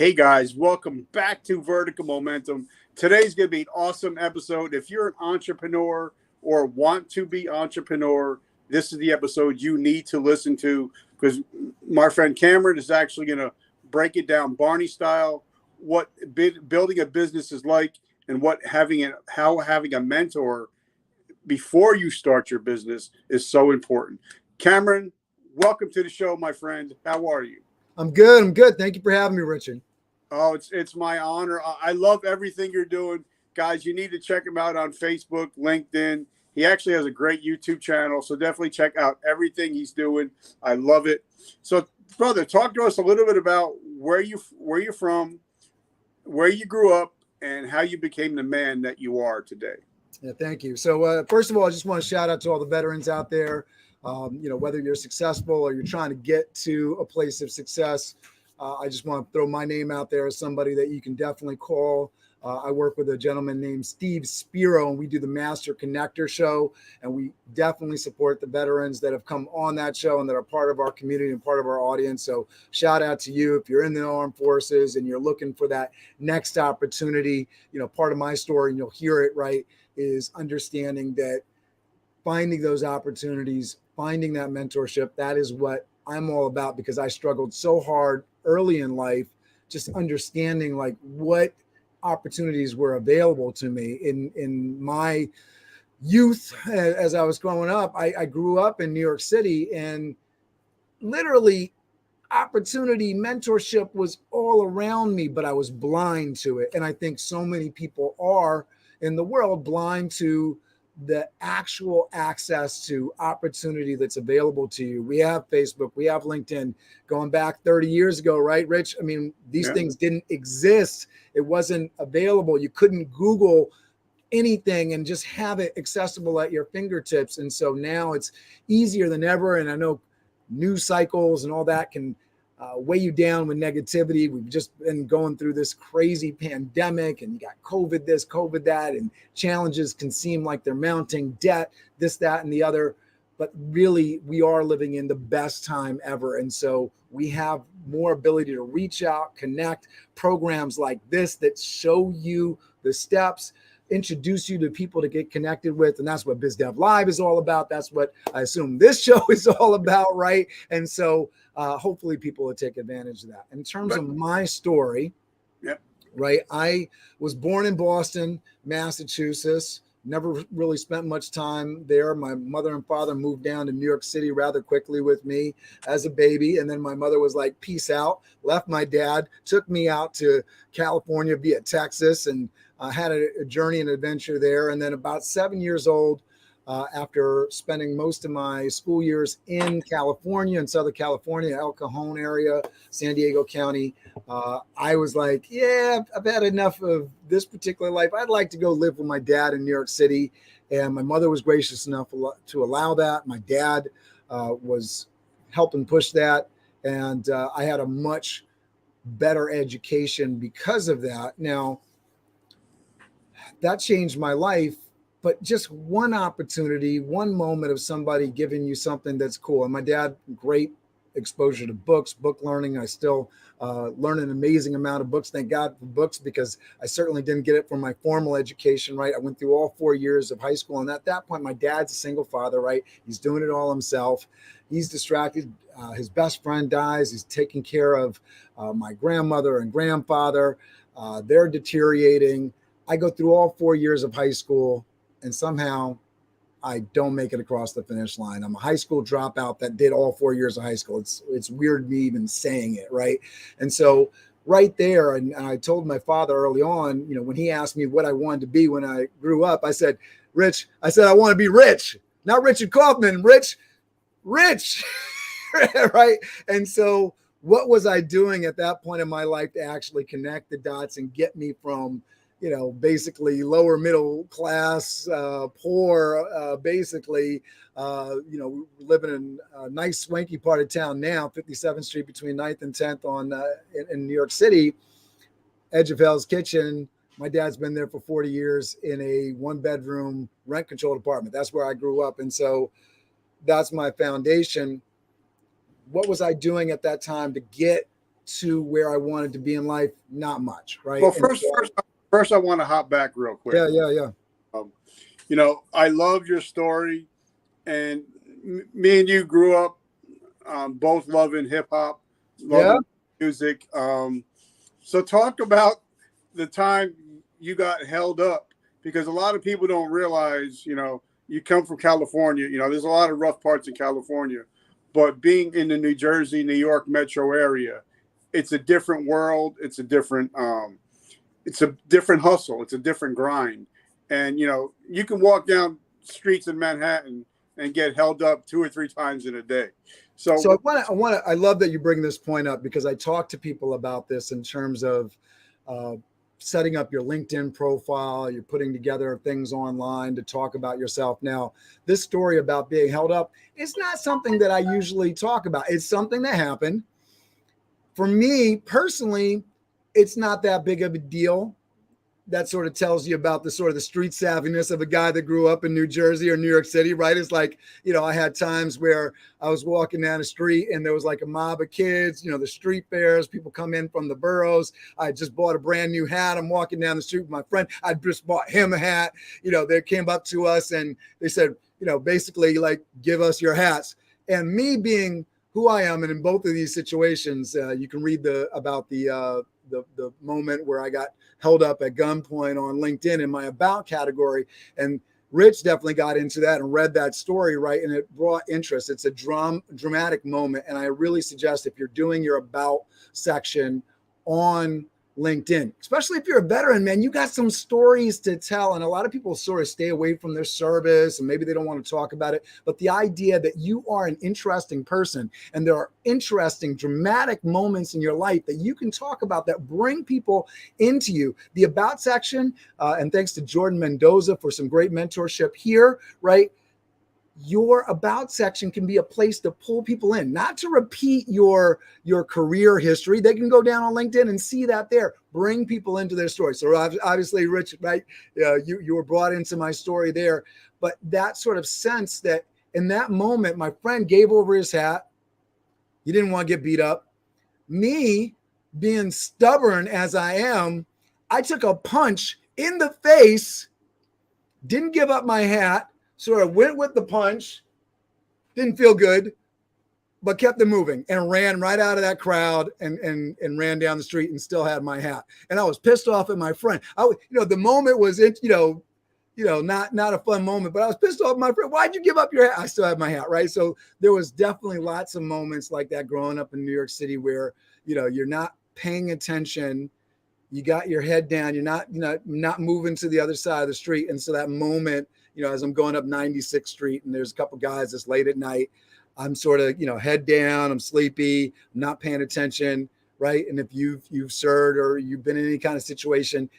Hey guys, welcome back to Vertical Momentum. Today's going to be an awesome episode. If you're an entrepreneur or want to be entrepreneur, this is the episode you need to listen to because my friend Cameron is actually going to break it down Barney style, what building a business is like, and how having a mentor before you start your business is so important. Cameron, welcome to the show, my friend. How are you? I'm good. I'm good. Thank you for having me, Richard. Oh, it's my honor. I love everything you're doing. Guys, you need to check him out on Facebook, LinkedIn. He actually has a great YouTube channel, so definitely check out everything he's doing. I love it. So, brother, talk to us a little bit about where you're from, where you grew up, and how you became the man that you are today. Yeah, thank you. So, first of all, I just want to shout out to all the veterans out there. Whether you're successful or you're trying to get to a place of success, I just want to throw my name out there as somebody that you can definitely call. I work with a gentleman named Steve Spiro, and we do the Master Connector show. And we definitely support the veterans that have come on that show and that are part of our community and part of our audience. So shout out to you if you're in the armed forces and you're looking for that next opportunity. Part of my story, and you'll hear it, right, is understanding that finding those opportunities, finding that mentorship, that is what I'm all about, because I struggled so hard early in life, just understanding like what opportunities were available to me in my youth. As I was growing up, I grew up in New York City, and literally opportunity, mentorship was all around me, but I was blind to it. And I think so many people are in the world blind to the actual access to opportunity that's available to you. We have Facebook, we have LinkedIn, going back 30 years ago, right, Rich? I mean, these things didn't exist. It wasn't available. You couldn't Google anything and just have it accessible at your fingertips. And so now it's easier than ever. And I know news cycles and all that can weigh you down with negativity. We've just been going through this crazy pandemic, and you got COVID this, COVID that, and challenges can seem like they're mounting, debt, this, that, and the other. But really, we are living in the best time ever. And so we have more ability to reach out, connect, programs like this that show you the steps, introduce you to people to get connected with. And that's what BizDev Live is all about. That's what I assume this show is all about, right? And so hopefully people will take advantage of that. In terms of my story, right, I was born in Boston, Massachusetts. Never really spent much time there. My mother and father moved down to New York City rather quickly with me as a baby. And then my mother was like, peace out, left my dad, took me out to California via Texas, and had a journey and adventure there. And then about 7 years old, after spending most of my school years in California, in Southern California, El Cajon area, San Diego County, I was like, yeah, I've had enough of this particular life. I'd like to go live with my dad in New York City. And my mother was gracious enough to allow that. My dad was helping push that. And I had a much better education because of that. Now, that changed my life, but just one opportunity, one moment of somebody giving you something that's cool. And my dad, great exposure to books, book learning. I still learn an amazing amount of books. Thank God for books, because I certainly didn't get it from my formal education, right? I went through all 4 years of high school. And at that point, my dad's a single father, right? He's doing it all himself. He's distracted. His best friend dies. He's taking care of my grandmother and grandfather. They're deteriorating. I go through all 4 years of high school, and somehow I don't make it across the finish line. I'm a high school dropout that did all 4 years of high school. It's weird me even saying it, right? And so right there, and I told my father early on, when he asked me what I wanted to be when I grew up, I said, Rich, I want to be rich. Not Richard Kaufman, rich, right? And so what was I doing at that point in my life to actually connect the dots and get me from basically lower middle class, poor, basically, living in a nice swanky part of town now, 57th Street between 9th and 10th in New York City, edge of Hell's Kitchen. My dad's been there for 40 years in a 1-bedroom rent controlled apartment. That's where I grew up. And so that's my foundation. What was I doing at that time to get to where I wanted to be in life? Not much, right? Well, And first, I want to hop back real quick. yeah. Um, I love your story, and me and you grew up both loving hip hop, Yeah. loving music. So talk about the time you got held up, because a lot of people don't realize, you come from California. There's a lot of rough parts in California, but being in the New Jersey, New York metro area, it's a different world. It's a different hustle. It's a different grind. And, you can walk down streets in Manhattan and get held up 2 or 3 times in a day. So So, I love that you bring this point up, because I talk to people about this in terms of uh, setting up your LinkedIn profile. You're putting together things online to talk about yourself. Now, this story about being held up is not something that I usually talk about. It's something that happened. For me personally, it's not that big of a deal. That sort of tells you about the sort of the street savviness of a guy that grew up in New Jersey or New York City, right? It's like, I had times where I was walking down the street and there was like a mob of kids, the street fairs, people come in from the boroughs. I just bought a brand new hat. I'm walking down the street with my friend. I just bought him a hat. They came up to us and they said, basically like, give us your hats. And me being who I am, and in both of these situations, you can read about the moment where I got held up at gunpoint on LinkedIn in my about category. And Rich definitely got into that and read that story, right? And it brought interest. It's a dramatic moment. And I really suggest, if you're doing your about section on LinkedIn, especially if you're a veteran, man, you got some stories to tell. And a lot of people sort of stay away from their service and maybe they don't want to talk about it. But the idea that you are an interesting person and there are interesting, dramatic moments in your life that you can talk about that bring people into you. The about section, and thanks to Jordan Mendoza for some great mentorship here, right? Your about section can be a place to pull people in, not to repeat your career history. They can go down on LinkedIn and see that there, bring people into their story. So obviously, Rich, right? You were brought into my story there, but that sort of sense that in that moment, my friend gave over his hat. He didn't want to get beat up. Me, being stubborn as I am, I took a punch in the face, didn't give up my hat, sort of went with the punch, didn't feel good, but kept it moving and ran right out of that crowd and ran down the street and still had my hat. And I was pissed off at my friend. The moment was not a fun moment, but I was pissed off at my friend. Why'd you give up your hat? I still have my hat, right? So there was definitely lots of moments like that growing up in New York City where, you're not paying attention. You got your head down. You're not moving to the other side of the street. And so that moment, as I'm going up 96th Street and there's a couple guys, it's late at night, I'm sort of, head down, I'm sleepy, I'm not paying attention, right? And if you've served or you've been in any kind of situation,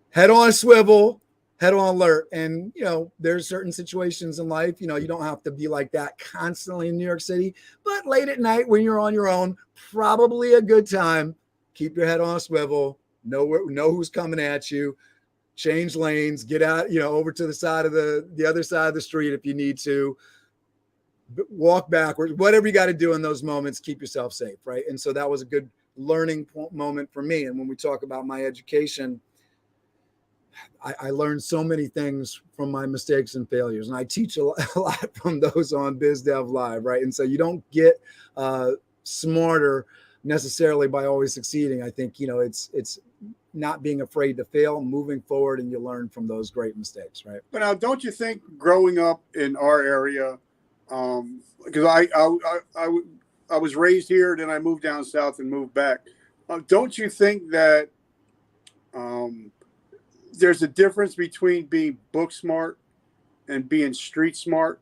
head on swivel, head on alert. And, there's certain situations in life, you don't have to be like that constantly in New York City, but late at night when you're on your own, probably a good time. Keep your head on a swivel, know who's coming at you, change lanes, get out, over to the side of the other side of the street if you need to, walk backwards, whatever you got to do in those moments, keep yourself safe, right? And so that was a good learning moment for me. And when we talk about my education, I learned so many things from my mistakes and failures, and I teach a lot from those on Biz Dev Live, right? And so you don't get smarter necessarily by always succeeding. I think it's not being afraid to fail, moving forward, and you learn from those great mistakes, right? but now, don't you think growing up in our area, because I was raised here, then I moved down south and moved back. Don't you think that there's a difference between being book smart and being street smart?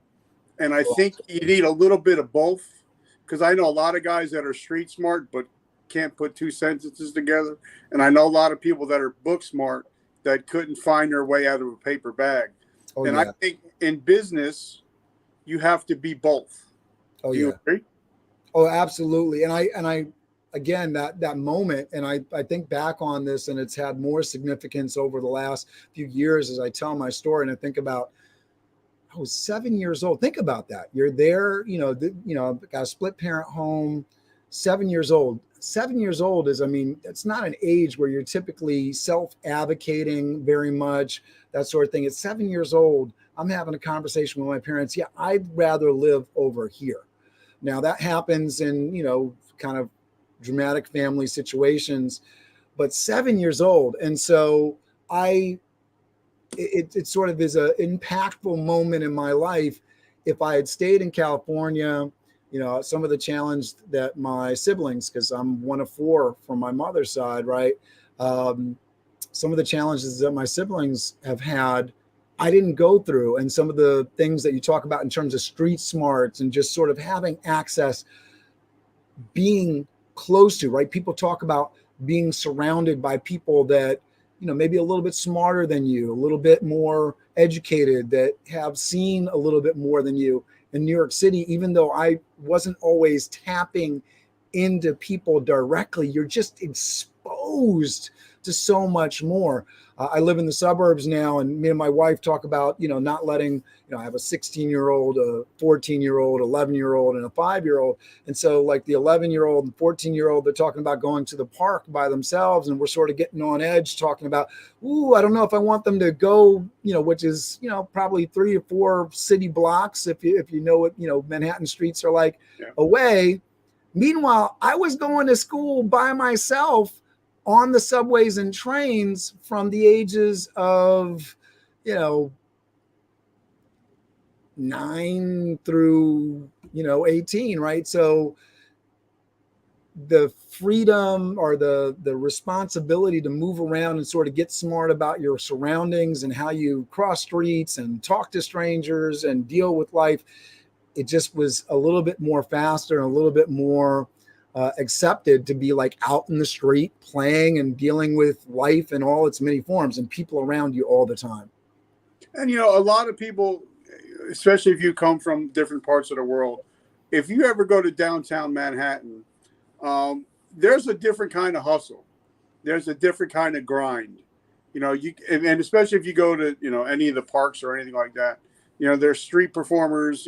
And I think you need a little bit of both, because I know a lot of guys that are street smart but can't put two sentences together. And I know a lot of people that are book smart that couldn't find their way out of a paper bag. I think in business, you have to be both. Do you agree? Oh, absolutely. And I again, that moment, and I think back on this, and it's had more significance over the last few years as I tell my story, and I think about, I was 7 years old. Think about that. You're there, got a split parent home. 7 years old. 7 years old is, I mean, it's not an age where you're typically self-advocating very much, that sort of thing. At 7 years old, I'm having a conversation with my parents. Yeah, I'd rather live over here. Now that happens in, kind of dramatic family situations, but 7 years old. And so it sort of is an impactful moment in my life. If I had stayed in California, some of the challenge that my siblings, because I'm one of four from my mother's side, right? Some of the challenges that my siblings have had, I didn't go through. And some of the things that you talk about in terms of street smarts and just sort of having access, being close to, right? People talk about being surrounded by people that, maybe a little bit smarter than you, a little bit more educated, that have seen a little bit more than you. In New York City, even though I wasn't always tapping into people directly, you're just exposed to so much more. I live in the suburbs now, and me and my wife talk about, not letting, I have a 16-year-old, a 14-year-old, 11-year-old, and a 5-year-old. And so like the 11-year-old and 14-year-old, they're talking about going to the park by themselves. And we're sort of getting on edge talking about, I don't know if I want them to go, which is, probably 3 or 4 city blocks, if you know what, Manhattan streets are like, away. Meanwhile, I was going to school by myself on the subways and trains from the ages of, 9 through, 18, right? So the freedom or the responsibility to move around and sort of get smart about your surroundings and how you cross streets and talk to strangers and deal with life, it just was a little bit more faster and a little bit more accepted to be like out in the street playing and dealing with life in all its many forms and people around you all the time. And, a lot of people, especially if you come from different parts of the world, if you ever go to downtown Manhattan, there's a different kind of hustle. There's a different kind of grind, and especially if you go to, any of the parks or anything like that, there's street performers,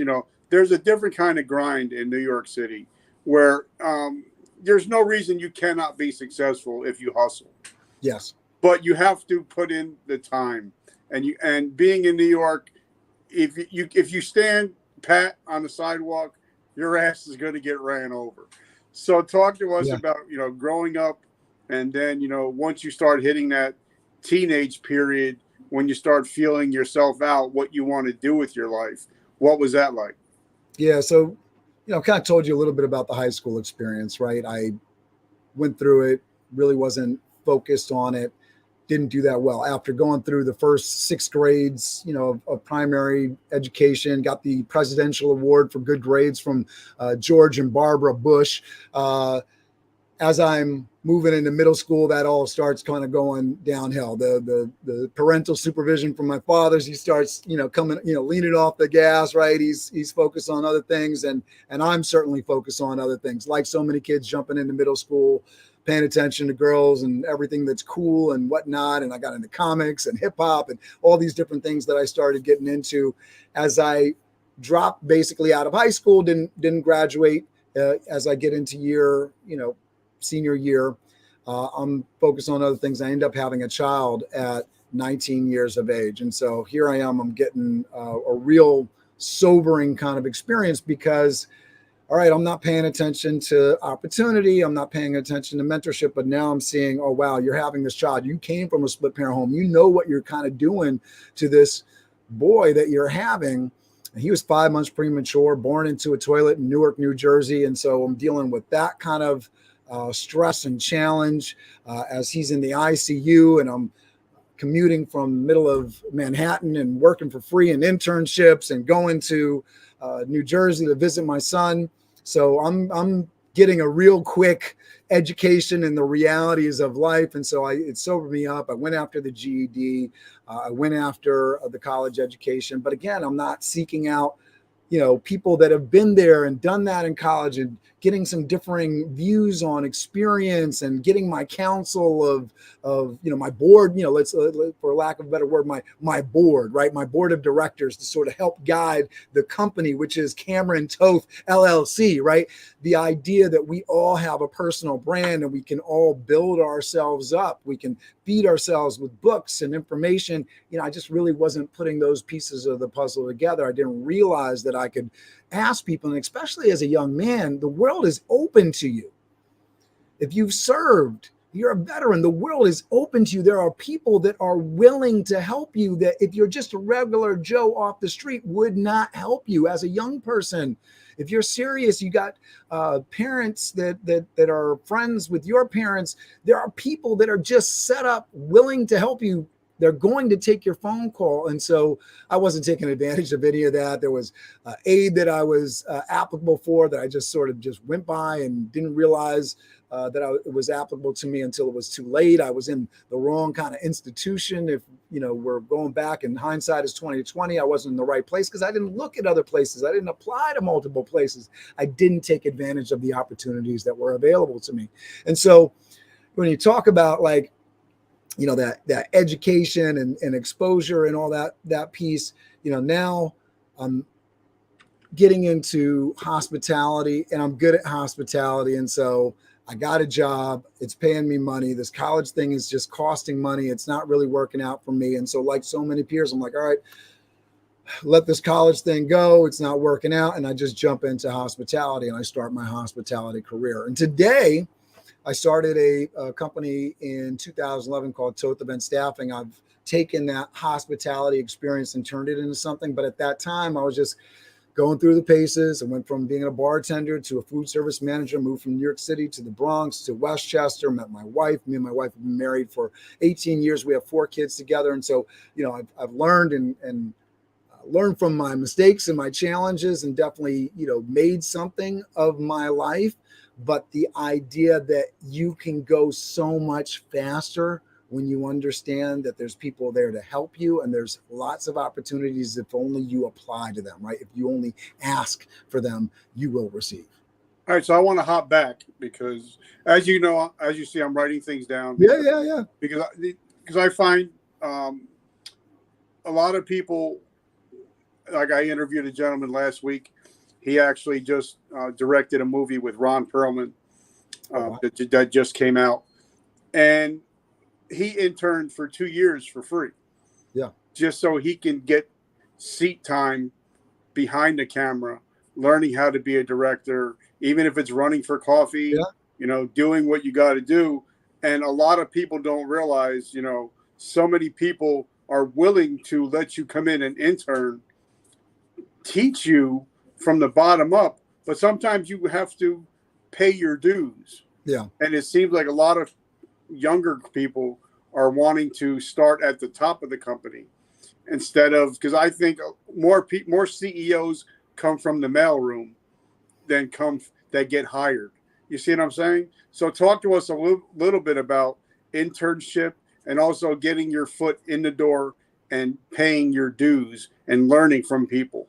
there's a different kind of grind in New York City where there's no reason you cannot be successful if you hustle. Yes. But you have to put in the time. And being in New York, if you stand pat on the sidewalk, your ass is going to get ran over. So talk to us about, growing up, and then, once you start hitting that teenage period, when you start feeling yourself out, what you want to do with your life. What was that like? Yeah. So, kind of told you a little bit about the high school experience, right? I went through it, really wasn't focused on it, didn't do that well. After going through the first 6 grades, of primary education, got the Presidential Award for good grades from George and Barbara Bush. As I'm moving into middle school, that all starts kind of going downhill. The parental supervision from my fathers, he starts, coming, leaning off the gas, right? He's focused on other things, and I'm certainly focused on other things. Like so many kids jumping into middle school, paying attention to girls and everything that's cool and whatnot. And I got into comics and hip hop and all these different things that I started getting into as I dropped basically out of high school, didn't graduate. As I get into senior year, I'm focused on other things. I end up having a child at 19 years of age. And so here I am, I'm getting a real sobering kind of experience because, all right, I'm not paying attention to opportunity. I'm not paying attention to mentorship, but now I'm seeing, oh, wow, you're having this child. You came from a split parent home. You know what you're kind of doing to this boy that you're having. And he was 5 months premature, born into a toilet in Newark, New Jersey. And so I'm dealing with that kind of stress and challenge as he's in the ICU, and I'm commuting from the middle of Manhattan and working for free in internships and going to New Jersey to visit my son. So I'm getting a real quick education in the realities of life. And so it sobered me up. I went after the GED. I went after the college education. But again, I'm not seeking out people that have been there and done that in college, and getting some differing views on experience, and getting my counsel of my board, let's for lack of a better word, my board, right? My board of directors, to sort of help guide the company, which is Cameron Toth LLC, right? The idea that we all have a personal brand and we can all build ourselves up. We can feed ourselves with books and information. I just really wasn't putting those pieces of the puzzle together. I didn't realize that I could ask people, and especially as a young man, the world is open to you. If you've served, you're a veteran, the world is open to you. There are people that are willing to help you, that if you're just a regular Joe off the street would not help you as a young person. If you're serious, you got parents that are friends with your parents. There are people that are just set up willing to help you. They're going to take your phone call. And so I wasn't taking advantage of any of that. There was aid that I was applicable for that I just sort of just went by and didn't realize it was applicable to me until it was too late. I was in the wrong kind of institution. If, we're going back, and hindsight is 2020, I wasn't in the right place because I didn't look at other places. I didn't apply to multiple places. I didn't take advantage of the opportunities that were available to me. And so when you talk about that education and exposure and all that piece, now I'm getting into hospitality, and I'm good at hospitality. And so I got a job, it's paying me money. This college thing is just costing money. It's not really working out for me. And so, like so many peers, I'm like, all right, let this college thing go. It's not working out. And I just jump into hospitality, and I start my hospitality career. And today I started a company in 2011 called Toth Event Staffing. I've taken that hospitality experience and turned it into something. But at that time, I was just going through the paces. I went from being a bartender to a food service manager, moved from New York City to the Bronx to Westchester, met my wife. Me and my wife have been married for 18 years. We have 4 kids together. And so, I've learned and learned from my mistakes and my challenges, and definitely, made something of my life. But the idea that you can go so much faster when you understand that there's people there to help you, and there's lots of opportunities if only you apply to them, right? If you only ask for them, you will receive. All right, so I want to hop back because, as you see, I'm writing things down. Yeah. Because I find a lot of people, like I interviewed a gentleman last week. He actually just directed a movie with Ron Perlman that just came out, and he interned for 2 years for free. Yeah, just so he can get seat time behind the camera, learning how to be a director, even if it's running for coffee. Yeah. Doing what you got to do. And a lot of people don't realize, so many people are willing to let you come in and intern, teach you from the bottom up, but sometimes you have to pay your dues. Yeah. And it seems like a lot of younger people are wanting to start at the top of the company instead of, because I think more CEOs come from the mailroom than that get hired. You see what I'm saying? So talk to us a little bit about internship and also getting your foot in the door and paying your dues and learning from people.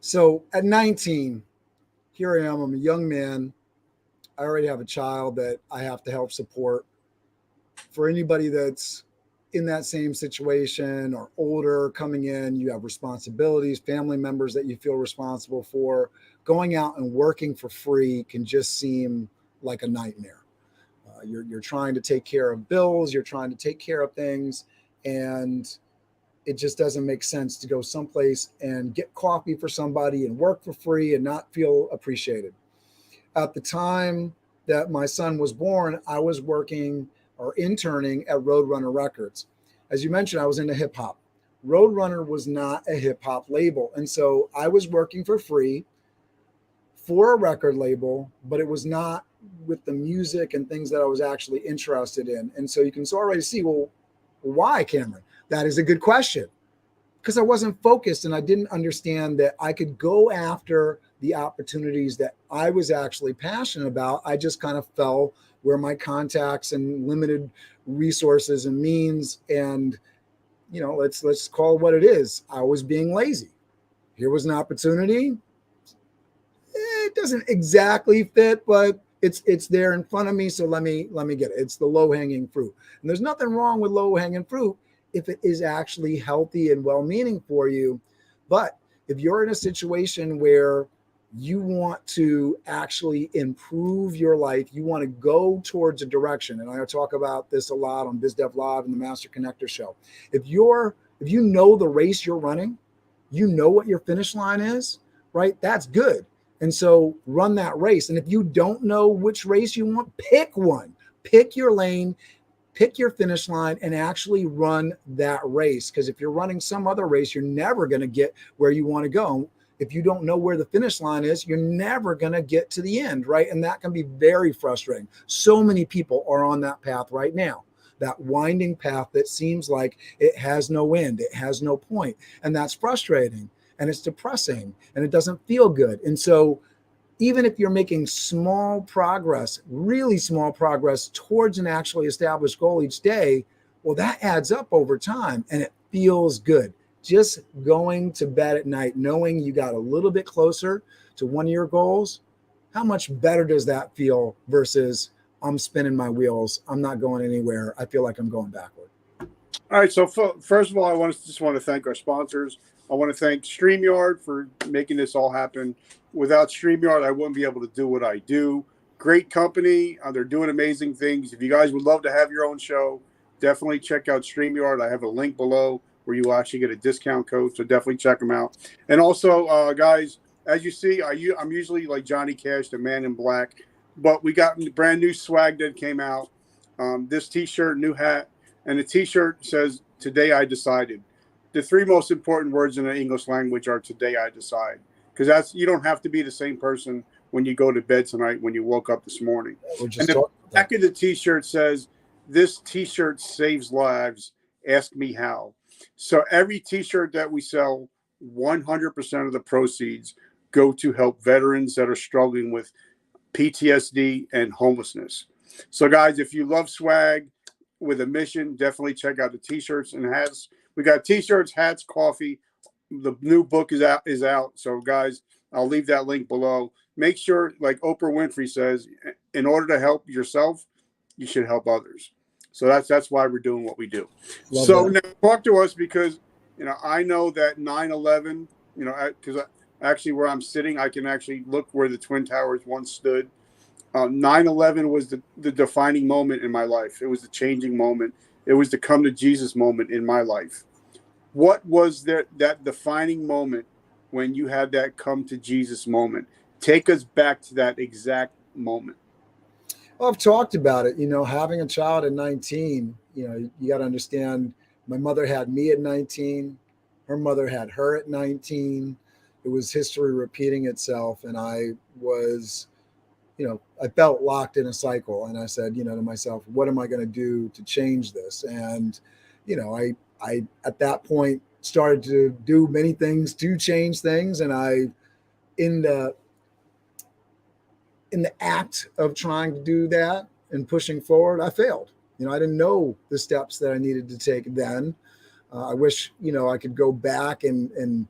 So at 19, here I am. I'm a young man. I already have a child that I have to help support. For anybody that's in that same situation or older coming in, you have responsibilities, family members that you feel responsible for. Going out and working for free can just seem like a nightmare. You're trying to take care of bills, you're trying to take care of things, and it just doesn't make sense to go someplace and get coffee for somebody and work for free and not feel appreciated. At the time that my son was born, I was working or interning at Roadrunner Records. As you mentioned, I was into hip hop. Roadrunner was not a hip hop label. And so I was working for free for a record label, but it was not with the music and things that I was actually interested in. And so you can already see, well, why, Cameron? That is a good question. Because I wasn't focused and I didn't understand that I could go after the opportunities that I was actually passionate about. I just kind of fell where my contacts and limited resources and means, and let's call it what it is. I was being lazy. Here was an opportunity. It doesn't exactly fit, but it's there in front of me. So let me get it. It's the low hanging fruit. And there's nothing wrong with low hanging fruit if it is actually healthy and well meaning for you. But if you're in a situation where you want to actually improve your life, you want to go towards a direction, and I talk about this a lot on BizDev Live and the Master Connector Show. If you know the race you're running, you know what your finish line is, right? That's good. And so run that race. And if you don't know which race you want, pick one, pick your lane, pick your finish line, and actually run that race. Because if you're running some other race, you're never going to get where you want to go. If you don't know where the finish line is, you're never going to get to the end, right? And that can be very frustrating. So many people are on that path right now, that winding path that seems like it has no end, it has no point. And that's frustrating, and it's depressing, and it doesn't feel good. And so even if you're making small progress, really small progress towards an actually established goal each day, well, that adds up over time and it feels good. Just going to bed at night, knowing you got a little bit closer to one of your goals, how much better does that feel versus I'm spinning my wheels, I'm not going anywhere, I feel like I'm going backward. All right. So first of all, I want to thank our sponsors. I want to thank StreamYard for making this all happen. Without StreamYard, I wouldn't be able to do what I do. Great company. They're doing amazing things. If you guys would love to have your own show, definitely check out StreamYard. I have a link below where you actually get a discount code. So definitely check them out. And also, guys, as you see, I'm usually like Johnny Cash, the man in black. But we got brand new swag that came out. This T-shirt, new hat. And the T-shirt says, "Today I decided." The three most important words in the English language are "today I decide." Because you don't have to be the same person when you go to bed tonight, when you woke up this morning. And the back of the T-shirt says, "This T-shirt saves lives. Ask me how." So every T-shirt that we sell, 100% of the proceeds go to help veterans that are struggling with PTSD and homelessness. So guys, if you love swag with a mission, definitely check out the T-shirts and hats. We got T-shirts, hats, coffee. The new book is out. So guys, I'll leave that link below. Make sure, like Oprah Winfrey says, in order to help yourself, you should help others. So that's why we're doing what we do. Love so that. Now talk to us, because I know that 9/11, because actually where I'm sitting, I can actually look where the Twin Towers once stood. 9/11 was the defining moment in my life. It was the changing moment. It was the come to Jesus moment in my life. What was that defining moment when you had that come to Jesus moment? Take us back to that exact moment. Well, I've talked about it, having a child at 19, you got to understand, my mother had me at 19, her mother had her at 19. It was history repeating itself. And I was, I felt locked in a cycle, and I said, to myself, what am I going to do to change this? And, I at that point started to do many things to change things. And in the act of trying to do that and pushing forward, I failed. I didn't know the steps that I needed to take then. I wish, I could go back and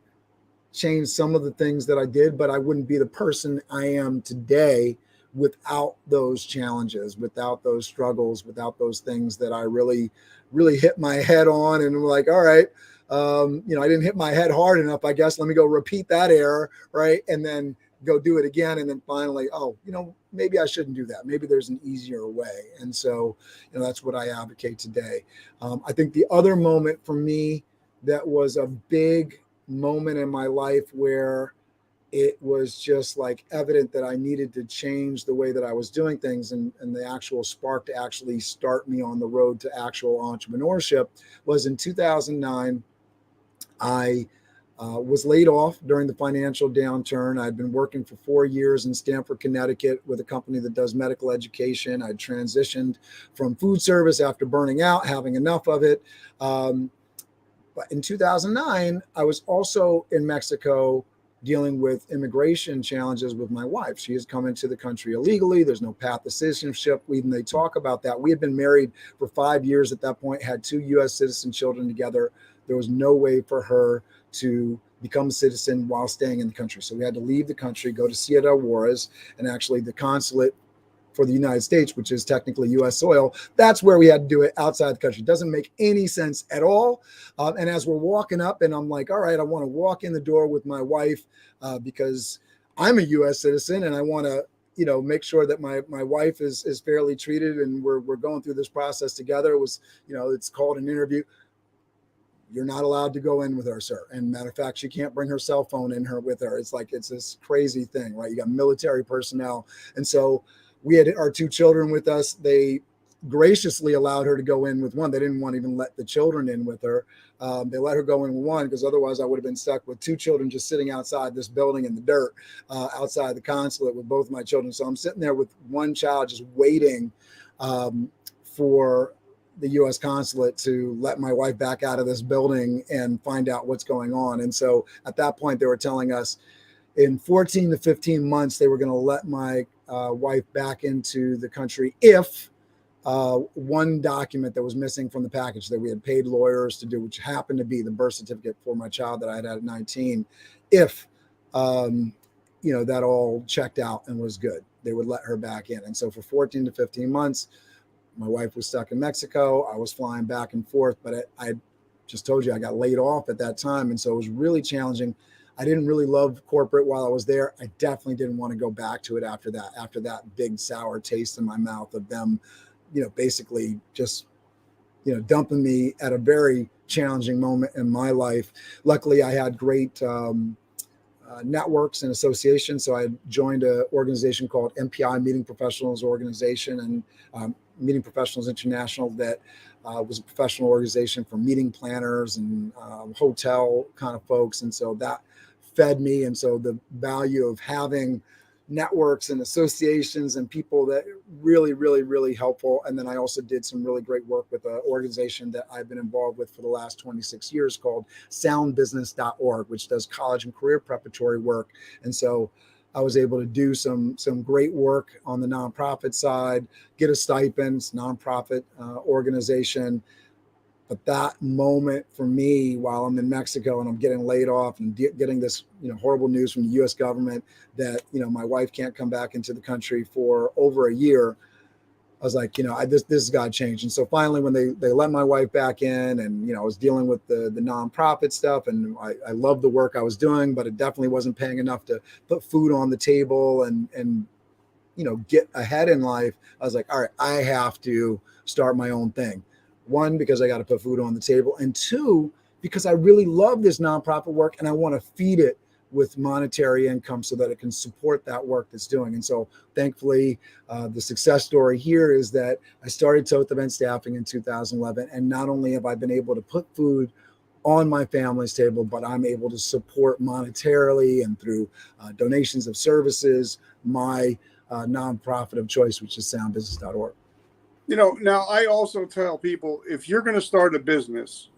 change some of the things that I did, but I wouldn't be the person I am today without those challenges, without those struggles, without those things that I really, really hit my head on and like, all right, I didn't hit my head hard enough, I guess. Let me go repeat that error, right? And then go do it again. And then finally, maybe I shouldn't do that. Maybe there's an easier way. And so, that's what I advocate today. I think the other moment for me that was a big moment in my life where it was just like evident that I needed to change the way that I was doing things, and the actual spark to actually start me on the road to actual entrepreneurship was in 2009. I was laid off during the financial downturn. I'd been working for 4 years in Stamford, Connecticut with a company that does medical education. I'd transitioned from food service after burning out, having enough of it. But in 2009, I was also in Mexico dealing with immigration challenges with my wife. She has come into the country illegally. There's no path to citizenship. Even they talk about that. We had been married for 5 years at that point, had 2 U.S. citizen children together. There was no way for her to become a citizen while staying in the country. So we had to leave the country, go to Ciudad Juarez, and actually the consulate for the United States, which is technically U.S. soil, that's where we had to do it outside the country. It doesn't make any sense at all. And as we're walking up, and I'm like, all right, I want to walk in the door with my wife because I'm a U.S. citizen, and I want to, make sure that my wife is fairly treated, and we're going through this process together. It was, it's called an interview. You're not allowed to go in with her, sir. And matter of fact, she can't bring her cell phone with her. It's like, it's this crazy thing, right? You got military personnel. And so we had our 2 children with us. They graciously allowed her to go in with one. They didn't want to even let the children in with her. They let her go in with one because otherwise I would have been stuck with 2 children just sitting outside this building in the dirt outside the consulate with both my children. So I'm sitting there with one child just waiting for the U.S. consulate to let my wife back out of this building and find out what's going on. And so at that point, they were telling us in 14 to 15 months, they were going to let my wife back into the country if one document that was missing from the package that we had paid lawyers to do, which happened to be the birth certificate for my child that I had at 19, if that all checked out and was good, they would let her back in. And so for 14 to 15 months, my wife was stuck in Mexico. I was flying back and forth, but I just told you I got laid off at that time. And so it was really challenging. I didn't really love corporate while I was there. I definitely didn't want to go back to it after that big sour taste in my mouth of them, basically just, dumping me at a very challenging moment in my life. Luckily, I had great networks and associations. So I joined an organization called MPI, Meeting Professionals Organization, and Meeting Professionals International, that was a professional organization for meeting planners and hotel kind of folks. And so that fed me. And so the value of having networks and associations and people that really, really, really helpful. And then I also did some really great work with an organization that I've been involved with for the last 26 years called soundbusiness.org, which does college and career preparatory work. And so I was able to do some great work on the nonprofit side, get a stipend, nonprofit organization. But that moment for me, while I'm in Mexico and I'm getting laid off and getting this, horrible news from the U.S. government that, my wife can't come back into the country for over a year, I was like, this has got to change. And so finally, when they let my wife back in, and, I was dealing with the nonprofit stuff, and I loved the work I was doing, but it definitely wasn't paying enough to put food on the table and get ahead in life. I was like, all right, I have to start my own thing. 1, because I got to put food on the table, and 2, because I really love this nonprofit work and I want to feed it with monetary income so that it can support that work that's doing. And so thankfully, the success story here is that I started Toth Event Staffing in 2011. And not only have I been able to put food on my family's table, but I'm able to support monetarily and through donations of services, my nonprofit of choice, which is soundbusiness.org. Now I also tell people, if you're going to start a business,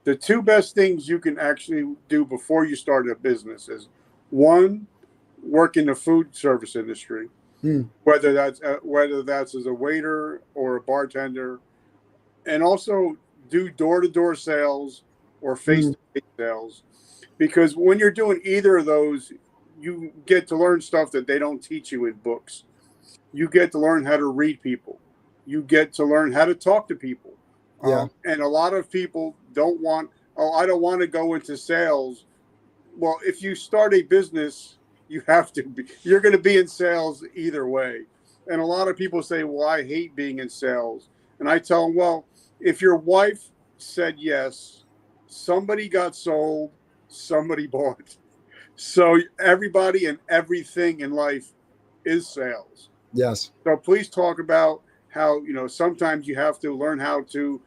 the 2 best things you can actually do before you start a business is 1, work in the food service industry, whether that's as a waiter or a bartender, and also do door-to-door sales or face-to-face sales, because when you're doing either of those, you get to learn stuff that they don't teach you in books. You get to learn how to read people. You get to learn how to talk to people. Yeah. And a lot of people don't want, I don't want to go into sales. Well, if you start a business, you're going to be in sales either way. And a lot of people say, well, I hate being in sales. And I tell them, well, if your wife said yes, somebody got sold, somebody bought. So everybody and everything in life is sales. Yes. So please talk about how, sometimes you have to learn how to,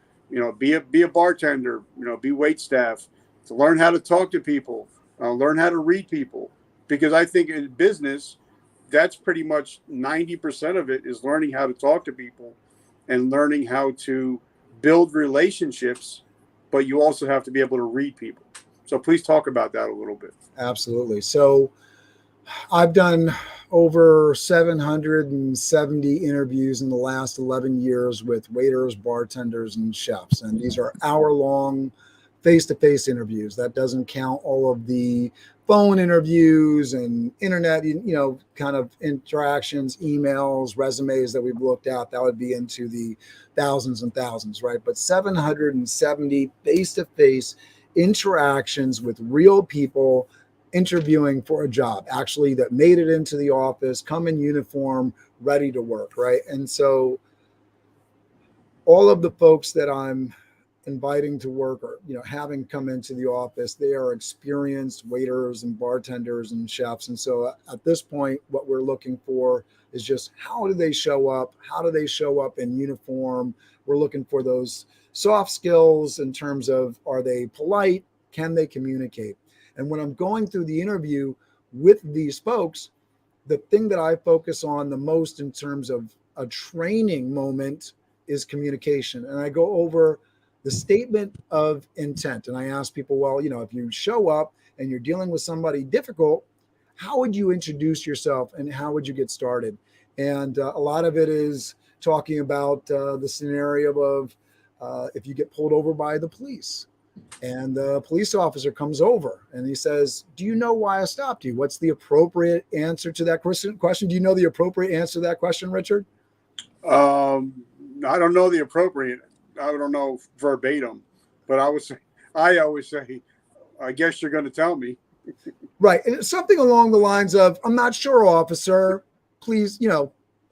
be a bartender, be wait staff, to learn how to talk to people, learn how to read people. Because I think in business, that's pretty much 90% of it is learning how to talk to people and learning how to build relationships, but you also have to be able to read people. So please talk about that a little bit. Absolutely. So I've done over 770 interviews in the last 11 years with waiters, bartenders, and chefs. And these are hour-long face-to-face interviews. That doesn't count all of the phone interviews and internet, kind of interactions, emails, resumes that we've looked at. That would be into the thousands and thousands, right? But 770 face-to-face interactions with real people interviewing for a job, actually, that made it into the office, come in uniform, ready to work, right? And so all of the folks that I'm inviting to work or having come into the office, they are experienced waiters and bartenders and chefs. And so at this point, what we're looking for is just how do they show up? How do they show up in uniform? We're looking for those soft skills in terms of, are they polite? Can they communicate? And when I'm going through the interview with these folks, the thing that I focus on the most in terms of a training moment is communication. And I go over the statement of intent. And I ask people, well, if you show up and you're dealing with somebody difficult, how would you introduce yourself and how would you get started? And a lot of it is talking about the scenario of if you get pulled over by the police and the police officer comes over and he says, do you know why I stopped you? What's the appropriate answer to that question? Do you know the appropriate answer to that question, Richard? I don't know the appropriate. I don't know verbatim, but I always say, I guess you're going to tell me. Right. And it's something along the lines of, I'm not sure, officer, please,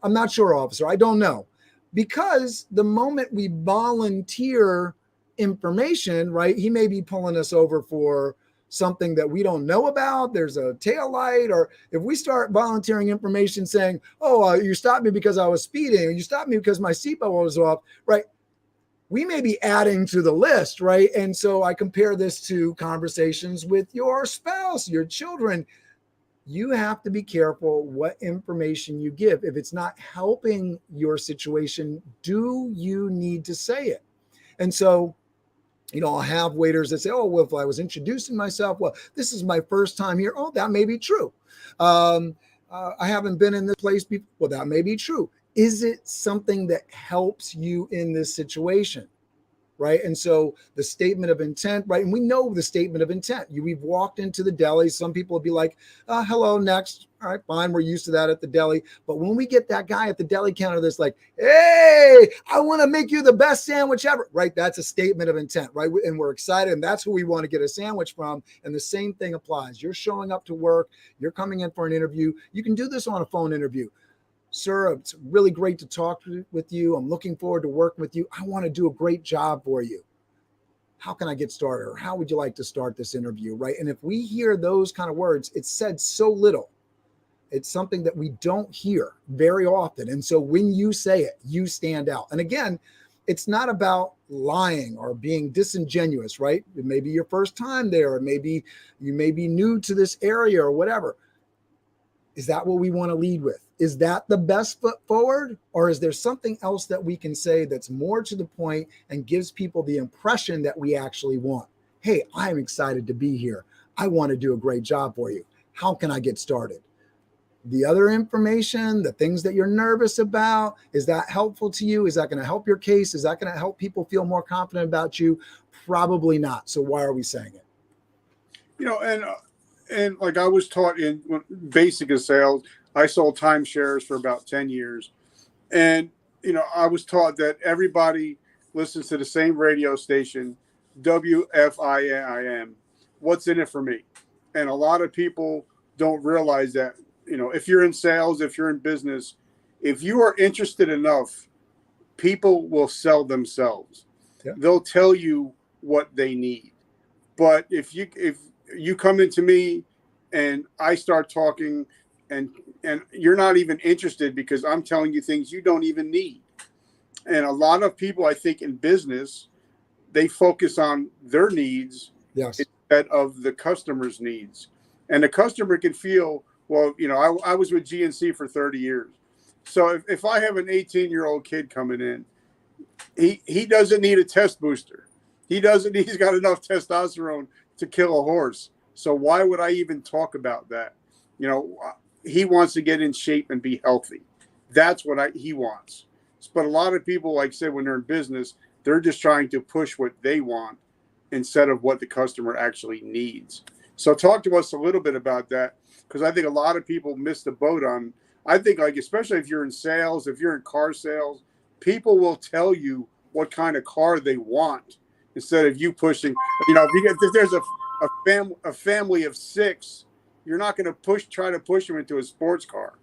I'm not sure, officer. I don't know. Because the moment we volunteer information, right, he may be pulling us over for something that we don't know about. There's a tail light, or if we start volunteering information saying, oh, you stopped me because I was speeding, or you stopped me because my seatbelt was off, right? We may be adding to the list, right? And so I compare this to conversations with your spouse, your children. You have to be careful what information you give. If it's not helping your situation, do you need to say it? And so, I'll have waiters that say, oh, well, if I was introducing myself, well, this is my first time here. Oh, that may be true. I haven't been in this place before. Well, that may be true. Is it something that helps you in this situation? Right. And so the statement of intent, right. And we know the statement of intent. We've walked into the deli. Some people will be like, hello, next. All right, fine. We're used to that at the deli. But when we get that guy at the deli counter that's like, hey, I want to make you the best sandwich ever. Right. That's a statement of intent. Right. And we're excited. And that's who we want to get a sandwich from. And the same thing applies. You're showing up to work. You're coming in for an interview. You can do this on a phone interview. Sir, it's really great to talk with you. I'm looking forward to working with you. I want to do a great job for you. How can I get started? Or how would you like to start this interview? Right. And if we hear those kind of words, it's said so little. It's something that we don't hear very often. And so when you say it, you stand out. And again, it's not about lying or being disingenuous, right? It may be your first time there, or maybe you may be new to this area or whatever. Is that what we want to lead with? Is that the best foot forward? Or is there something else that we can say that's more to the point and gives people the impression that we actually want? Hey, I'm excited to be here. I want to do a great job for you. How can I get started? The other information, the things that you're nervous about, is that helpful to you? Is that going to help your case? Is that going to help people feel more confident about you? Probably not. So why are we saying it? And like I was taught in basic of sales, I sold timeshares for about 10 years. And, I was taught that everybody listens to the same radio station, WFIM. What's in it for me? And a lot of people don't realize that, if you're in sales, if you're in business, if you are interested enough, people will sell themselves. Yeah. They'll tell you what they need. But if you come into me and I start talking and you're not even interested because I'm telling you things you don't even need. And a lot of people, I think, in business, they focus on their needs instead of the customer's needs. And the customer can feel, well, I was with GNC for 30 years. So if I have an 18-year-old kid coming in, he doesn't need a test booster. He's got enough testosterone to kill a horse. So why would I even talk about that? He wants to get in shape and be healthy. That's what he wants. But a lot of people, like I said, when they're in business, they're just trying to push what they want instead of what the customer actually needs. So talk to us a little bit about that, because I think a lot of people miss the boat on, I think, like, especially if you're in sales, if you're in car sales, people will tell you what kind of car they want instead of you pushing. If there's a family of 6, you're not going to try to push them into a sports car.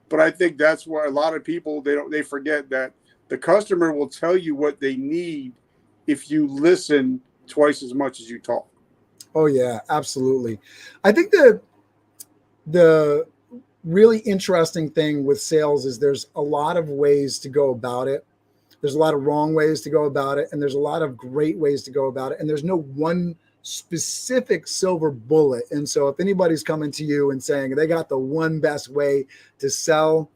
But I think that's why a lot of people, they forget that the customer will tell you what they need if you listen twice as much as you talk. Oh yeah, absolutely. I think the really interesting thing with sales is there's a lot of ways to go about it. There's a lot of wrong ways to go about it, and there's a lot of great ways to go about it. And there's no one specific silver bullet. And so if anybody's coming to you and saying they got the one best way to sell,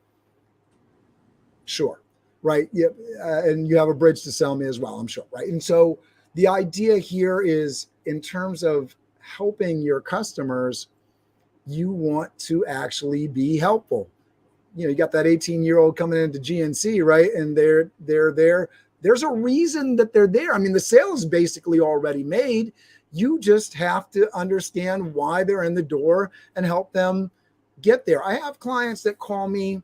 sure, right? Yeah, and you have a bridge to sell me as well, I'm sure, right? And so the idea here is, in terms of helping your customers, you want to actually be helpful. You got that 18-year-old coming into GNC, right? And they're there. There's a reason that they're there. I mean, the sale is basically already made. You just have to understand why they're in the door and help them get there. I have clients that call me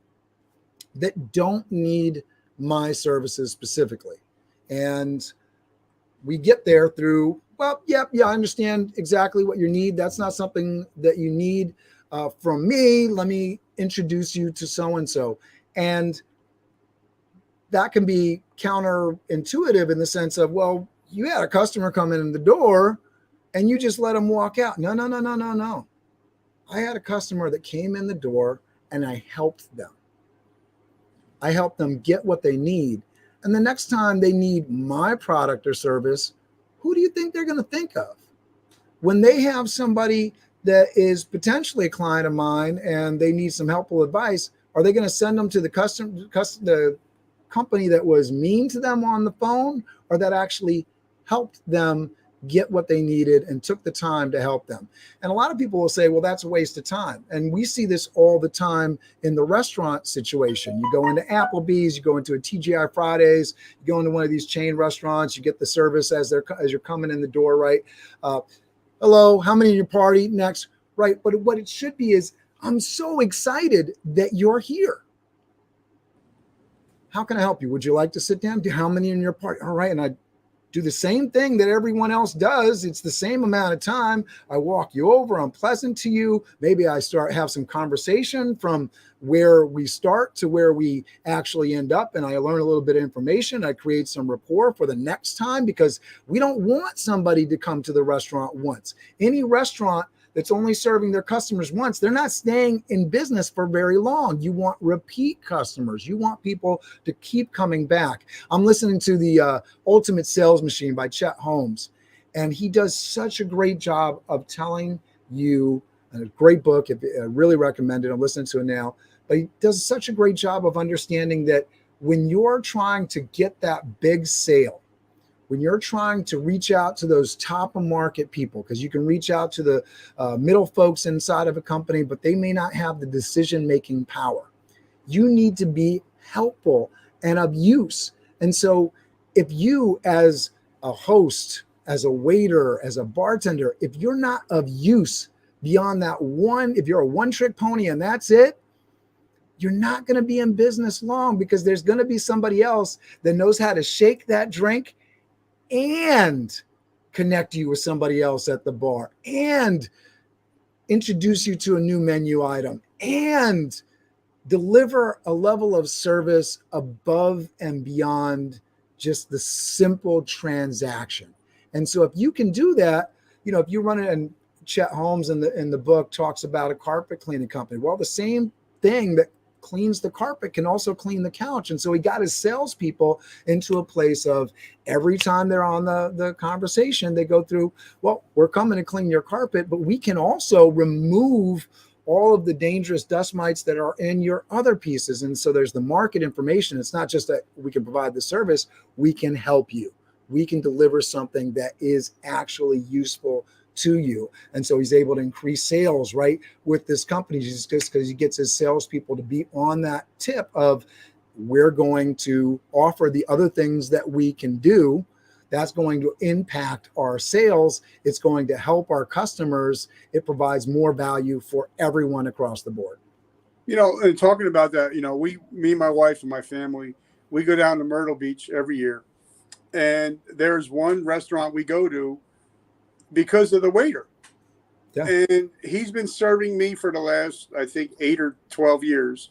that don't need my services specifically. And we get there through, well, yeah, I understand exactly what you need. That's not something that you need from me. Let me introduce you to so-and-so. And that can be counterintuitive in the sense of, well, you had a customer come in the door and you just let them walk out. No. I had a customer that came in the door and I helped them. I helped them get what they need. And the next time they need my product or service, who do you think they're going to think of? When they have somebody that is potentially a client of mine and they need some helpful advice, are they going to send them to the company that was mean to them on the phone, or that actually helped them get what they needed and took the time to help them? And a lot of people will say, well, that's a waste of time. And we see this all the time in the restaurant situation. You go into Applebee's, you go into a TGI Fridays, you go into one of these chain restaurants, you get the service as you're coming in the door, right? Hello, how many in your party? Next, right? But what it should be is, I'm so excited that you're here. How can I help you? Would you like to sit down? How many in your party? All right. And I do the same thing that everyone else does. It's the same amount of time. I walk you over. I'm pleasant to you. Maybe I have some conversation from where we start to where we actually end up. And I learn a little bit of information. I create some rapport for the next time, because we don't want somebody to come to the restaurant once. Any restaurant that's only serving their customers once, they're not staying in business for very long. You want repeat customers. You want people to keep coming back. I'm listening to the Ultimate Sales Machine by Chet Holmes, and he does such a great job of telling you, and a great book, I really recommend it. I'm listening to it now, but he does such a great job of understanding that when you're trying to get that big sale, when you're trying to reach out to those top of market people, because you can reach out to the middle folks inside of a company, but they may not have the decision-making power. You need to be helpful and of use. And so if you, as a host, as a waiter, as a bartender, if you're not of use beyond that one, if you're a one-trick pony and that's it, you're not going to be in business long, because there's going to be somebody else that knows how to shake that drink and connect you with somebody else at the bar and introduce you to a new menu item and deliver a level of service above and beyond just the simple transaction. And so if you can do that, if you run it, and Chet Holmes in the book talks about a carpet cleaning company. Well, the same thing that cleans the carpet can also clean the couch. And so he got his salespeople into a place of, every time they're on the conversation, they go through, well, we're coming to clean your carpet, but we can also remove all of the dangerous dust mites that are in your other pieces. And so there's the market information. It's not just that we can provide the service, we can help you. We can deliver something that is actually useful to you. And so he's able to increase sales, right, with this company, just because he gets his salespeople to be on that tip of, we're going to offer the other things that we can do That's going to impact our sales. It's going to help our customers. It provides more value for everyone across the board. And talking about that, me, my wife, and my family, we go down to Myrtle Beach every year. And there's one restaurant we go to because of the waiter. Yeah. And he's been serving me for the last, I think, 8 or 12 years.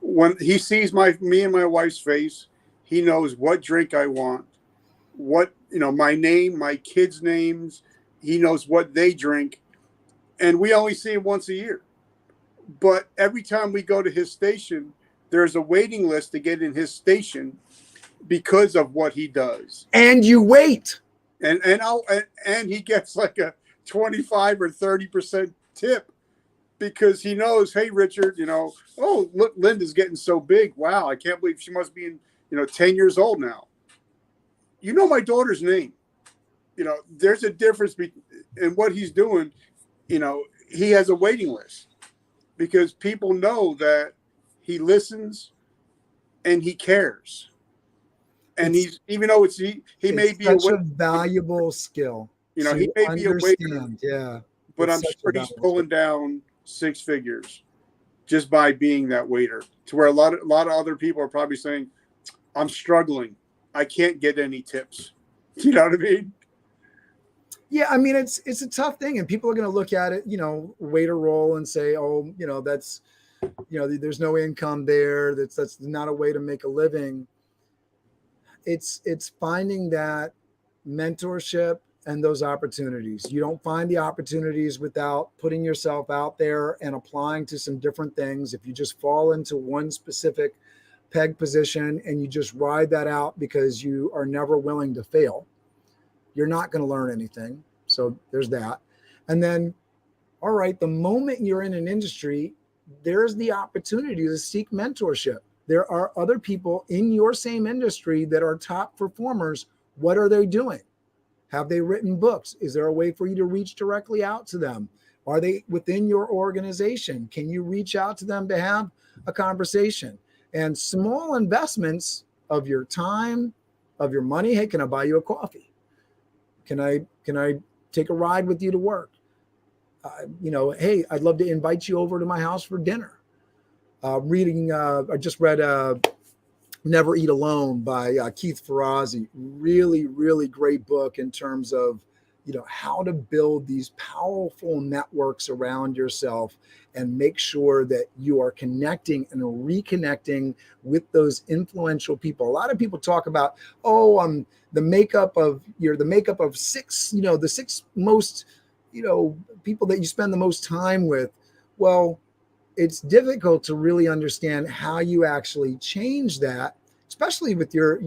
When he sees me and my wife's face, he knows what drink I want, what, my name, my kids' names. He knows what they drink. And we only see him once a year. But every time we go to his station, there's a waiting list to get in his station because of what he does. And you wait. And he gets like a 25 or 30% tip because he knows, hey, Richard, oh, look, Linda's getting so big. Wow, I can't believe she must be 10 years old now. You know my daughter's name. There's a difference in what he's doing. He has a waiting list because people know that he listens and he cares. And he's, even though he may be such a valuable skill. He may be a waiter, yeah. But I'm sure he's pulling down 6 figures just by being that waiter. To where a lot of other people are probably saying, "I'm struggling. I can't get any tips." You know what I mean? Yeah, I mean it's a tough thing, and people are going to look at it, waiter role, and say, "Oh, that's, there's no income there. That's not a way to make a living." It's finding that mentorship and those opportunities. You don't find the opportunities without putting yourself out there and applying to some different things. If you just fall into one specific peg position and you just ride that out because you are never willing to fail, you're not going to learn anything. So there's that. And then, all right, the moment you're in an industry, there's the opportunity to seek mentorship. There are other people in your same industry that are top performers. What are they doing? Have they written books? Is there a way for you to reach directly out to them? Are they within your organization? Can you reach out to them to have a conversation? And small investments of your time, of your money. Hey, can I buy you a coffee? Can I take a ride with you to work? Hey, I'd love to invite you over to my house for dinner. I just read Never Eat Alone by Keith Ferrazzi. Really, really great book in terms of, how to build these powerful networks around yourself and make sure that you are connecting and reconnecting with those influential people. A lot of people talk about, the makeup of 6, the 6 most, people that you spend the most time with. Well, it's difficult to really understand how you actually change that, especially with your,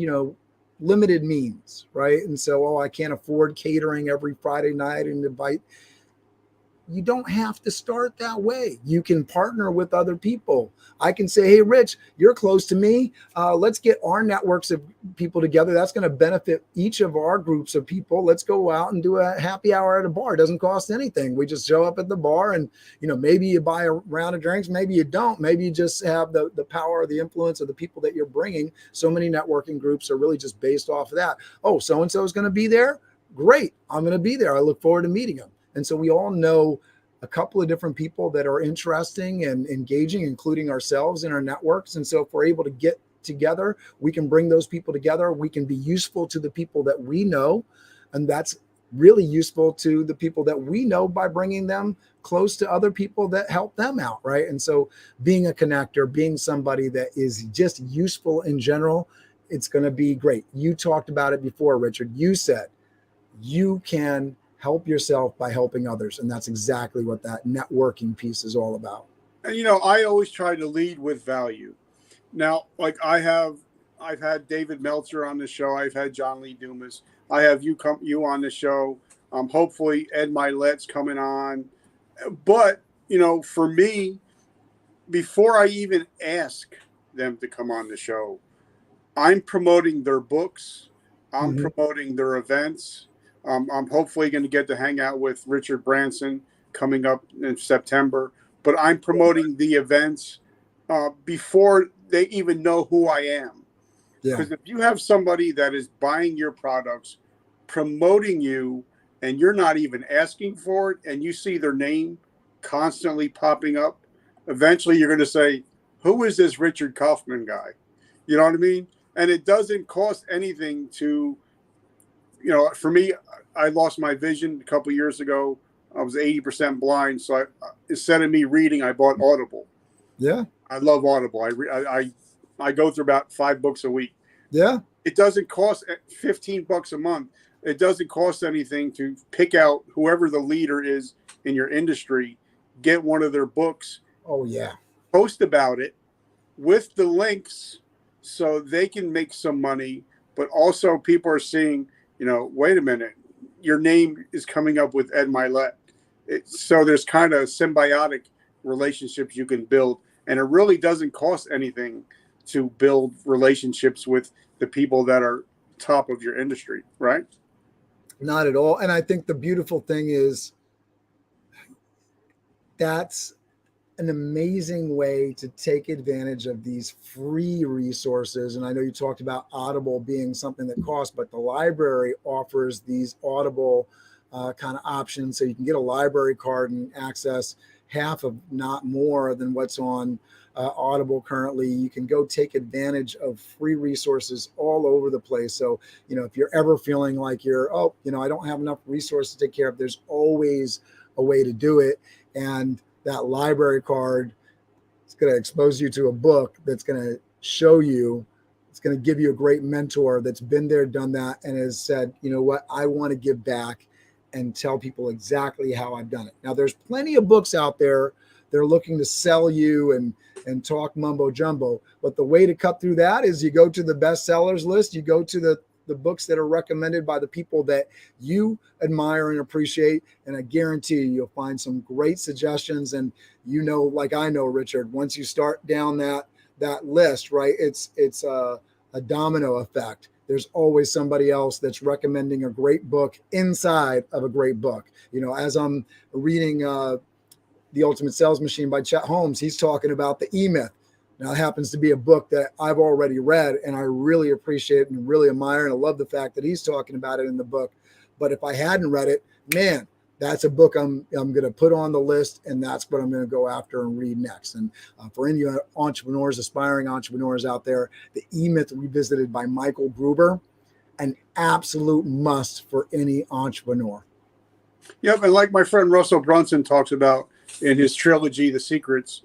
limited means, right? And so, I can't afford catering every Friday night and invite. You don't have to start that way. You can partner with other people. I can say, hey, Rich, you're close to me. Let's get our networks of people together. That's going to benefit each of our groups of people. Let's go out and do a happy hour at a bar. It doesn't cost anything. We just show up at the bar and, maybe you buy a round of drinks. Maybe you don't. Maybe you just have the power or the influence of the people that you're bringing. So many networking groups are really just based off of that. Oh, so-and-so is going to be there. Great. I'm going to be there. I look forward to meeting them. And so we all know a couple of different people that are interesting and engaging, including ourselves in our networks. And so if we're able to get together, we can bring those people together. We can be useful to the people that we know. And that's really useful to the people that we know by bringing them close to other people that help them out, right? And so being a connector, being somebody that is just useful in general, it's going to be great. You talked about it before, Richard. You said you can help yourself by helping others. And that's exactly what that networking piece is all about. And, I always try to lead with value. Now, like I've had David Meltzer on the show. I've had John Lee Dumas. I have you on the show. Hopefully Ed Milet's coming on. But, for me, before I even ask them to come on the show, I'm promoting their books. I'm promoting their events. I'm hopefully going to get to hang out with Richard Branson coming up in September. But I'm promoting the events before they even know who I am. Because if you have somebody that is buying your products promoting you and you're not even asking for it, and you see their name constantly popping up, eventually you're going to say, who is this Richard Kaufman guy? You know what I mean? And it doesn't cost anything to, for me, I lost my vision a couple years ago. I was 80% blind. So instead of me reading, I bought Audible. Yeah. I love Audible. I go through about 5 books a week. Yeah. It doesn't cost $15 a month. It doesn't cost anything to pick out whoever the leader is in your industry, get one of their books. Oh, yeah. Post about it with the links so they can make some money, but also people are seeing, wait a minute, your name is coming up with Ed Milet. So there's kind of symbiotic relationships you can build, and it really doesn't cost anything to build relationships with the people that are top of your industry, right? Not at all. And I think the beautiful thing is that's an amazing way to take advantage of these free resources. And I know you talked about Audible being something that costs, but the library offers these Audible kind of options. So you can get a library card and access half of, not more than what's on Audible currently. You can go take advantage of free resources all over the place. So, if you're ever feeling like I don't have enough resources to take care of, there's always a way to do it. And that library card is going to expose you to a book that's going to show you, it's going to give you a great mentor that's been there, done that, and has said, you know what, I want to give back and tell people exactly how I've done it. Now, there's plenty of books out there. They're looking to sell you and talk mumbo jumbo. But the way to cut through that is you go to the bestsellers list. You go to the books that are recommended by the people that you admire and appreciate. And I guarantee you'll find some great suggestions. And like I know, Richard, once you start down that list, right, it's a domino effect. There's always somebody else that's recommending a great book inside of a great book. As I'm reading The Ultimate Sales Machine by Chet Holmes, he's talking about the E-Myth. Now, it happens to be a book that I've already read, and I really appreciate and really admire, and I love the fact that he's talking about it in the book. But if I hadn't read it, man, that's a book I'm going to put on the list, and that's what I'm going to go after and read next. And for any entrepreneurs, aspiring entrepreneurs out there, the E-Myth Revisited by Michael Gruber, an absolute must for any entrepreneur. Yep, and like my friend Russell Brunson talks about in his trilogy, The Secrets,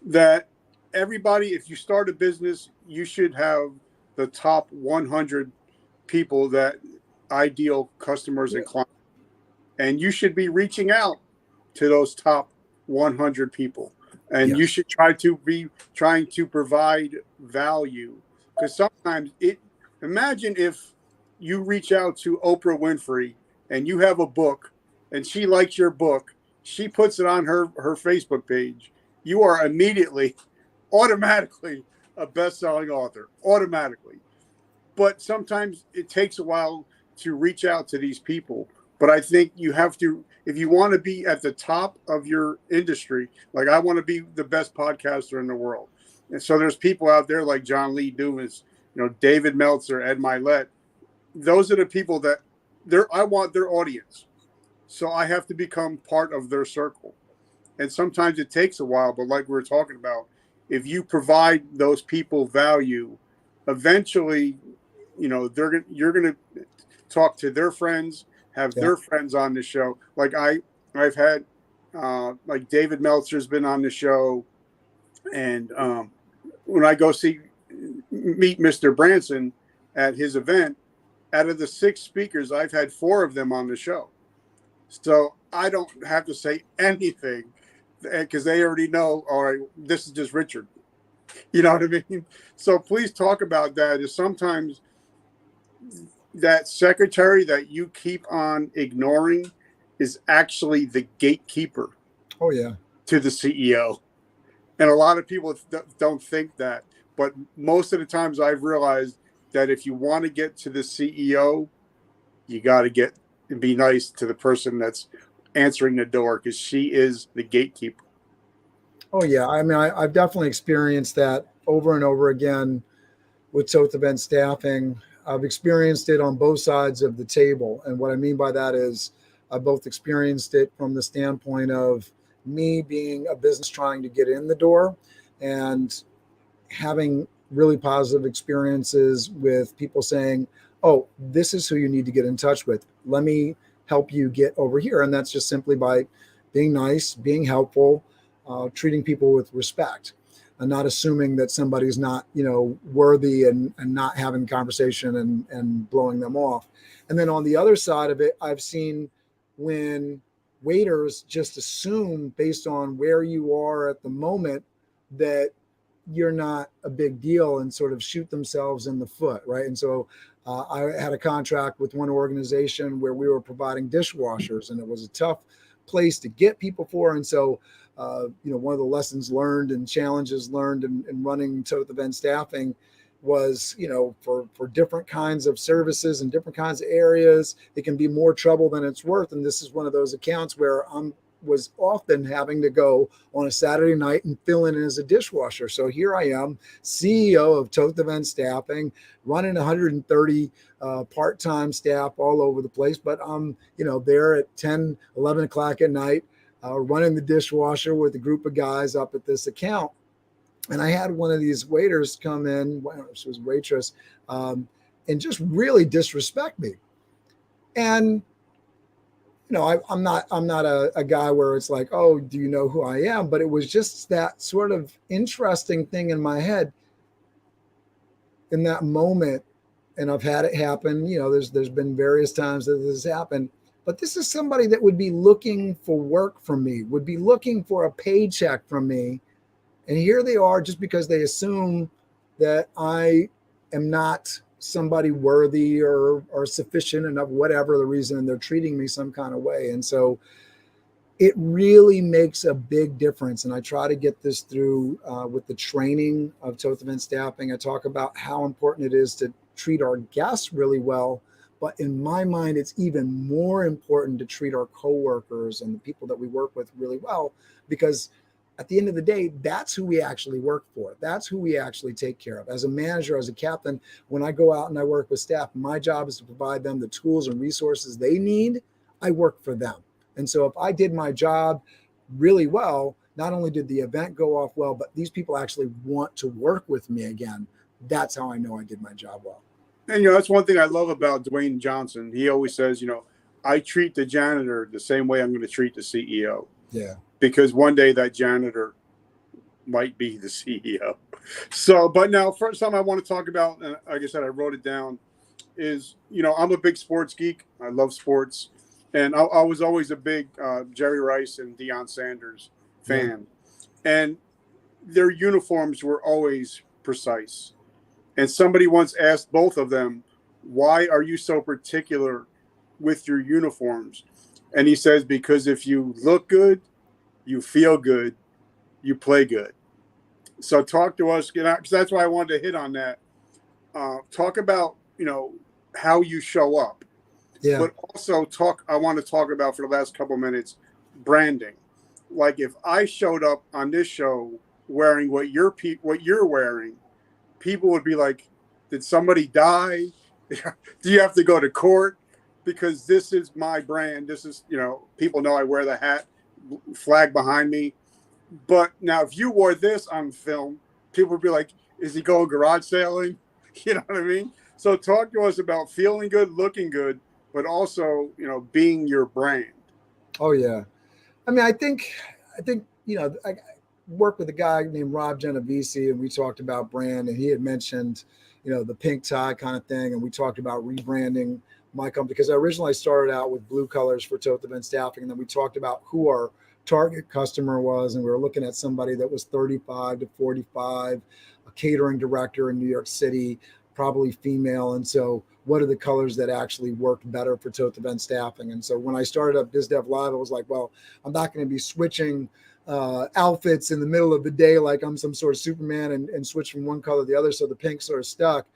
that everybody, if you start a business, you should have the top 100 people that ideal customers and clients. And you should be reaching out to those top 100 people. And you should try to be trying to provide value. Because sometimes imagine if you reach out to Oprah Winfrey and you have a book and she likes your book, she puts it on her Facebook page. You are immediately, automatically a best-selling author, automatically. But sometimes it takes a while to reach out to these people. But I think you have to, if you want to be at the top of your industry, like I want to be the best podcaster in the world. And so there's people out there like John Lee Dumas, David Meltzer, Ed Milet. Those are the people that I want their audience. So I have to become part of their circle. And sometimes it takes a while, but like we were talking about, if you provide those people value, eventually, you're going to talk to their friends, have their friends on the show. Like I've had, like David Meltzer's been on the show. And when I go meet Mr. Branson at his event, out of the 6 speakers, I've had 4 of them on the show. So I don't have to say anything because they already know, all right, this is just Richard. You know what I mean? So please talk about that. Is sometimes that secretary that you keep on ignoring is actually the gatekeeper. Oh, yeah. To the CEO. And a lot of people don't think that. But most of the times I've realized that if you want to get to the CEO, you got to get and be nice to the person that's answering the door because she is the gatekeeper. Oh, yeah. I mean, I've definitely experienced that over and over again with Toth Event Staffing. I've experienced it on both sides of the table. And what I mean by that is I both experienced it from the standpoint of me being a business trying to get in the door and having really positive experiences with people saying, oh, this is who you need to get in touch with. Let me help you get over here. And that's just simply by being nice, being helpful, treating people with respect, and not assuming that somebody's not, worthy and not having conversation and blowing them off. And then on the other side of it, I've seen when waiters just assume based on where you are at the moment that you're not a big deal and sort of shoot themselves in the foot, right? And so I had a contract with one organization where we were providing dishwashers, and it was a tough place to get people for. And so, one of the lessons learned and challenges learned in running Toth event staffing was, for different kinds of services and different kinds of areas, it can be more trouble than it's worth. And this is one of those accounts where was often having to go on a Saturday night and fill in as a dishwasher. So here I am, CEO of Toth Event Staffing, running 130 part-time staff all over the place. But I'm, there at 10, 11 o'clock at night, running the dishwasher with a group of guys up at this account. And I had one of these waiters come in, she was a waitress, and just really disrespect me. And I'm not a guy where it's like, oh, do you know who I am? But it was just that sort of interesting thing in my head in that moment. And I've had it happen. There's been various times that this has happened. But this is somebody that would be looking for work from me, would be looking for a paycheck from me. And here they are just because they assume that I am not somebody worthy or sufficient enough, whatever the reason, and they're treating me some kind of way. And so it really makes a big difference. And I try to get this through with the training of Toth event staffing. I talk about how important it is to treat our guests really well. But in my mind, it's even more important to treat our coworkers and the people that we work with really well, because at the end of the day, that's who we actually work for. That's who we actually take care of. As a manager, as a captain, when I go out and I work with staff, my job is to provide them the tools and resources they need. I work for them. And so if I did my job really well, not only did the event go off well, but these people actually want to work with me again. That's how I know I did my job well. And, that's one thing I love about Dwayne Johnson. He always says, I treat the janitor the same way I'm going to treat the CEO. Yeah. Because one day that janitor might be the CEO. So, but now first time I want to talk about, and like I said, I wrote it down, is, I'm a big sports geek. I love sports. And I was always a big Jerry Rice and Deion Sanders fan. Yeah. And their uniforms were always precise. And somebody once asked both of them, why are you so particular with your uniforms? And he says, because if you look good, you feel good, you play good. So talk to us, because that's why I wanted to hit on that. Talk about, how you show up. Yeah. But also I want to talk about for the last couple of minutes, branding. Like if I showed up on this show wearing what you're wearing, people would be like, did somebody die? Do you have to go to court? Because this is my brand. This is, people know I wear the hat, flag behind me. But now if you wore this on film, people would be like, is he going garage sailing? You know what I mean? So talk to us about feeling good, looking good, but also, being your brand. Oh, yeah. I mean, I think, I worked with a guy named Rob Genovese, and we talked about brand, and he had mentioned, the pink tie kind of thing. And we talked about rebranding my company, because I originally started out with blue colors for Toth event staffing. And then we talked about who our target customer was. And we were looking at somebody that was 35 to 45, a catering director in New York City, probably female. And so what are the colors that actually worked better for Toth event staffing? And so when I started up BizDev Live, I was like, well, I'm not going to be switching outfits in the middle of the day like I'm some sort of Superman and switch from one color to the other. So the pink sort of stuck.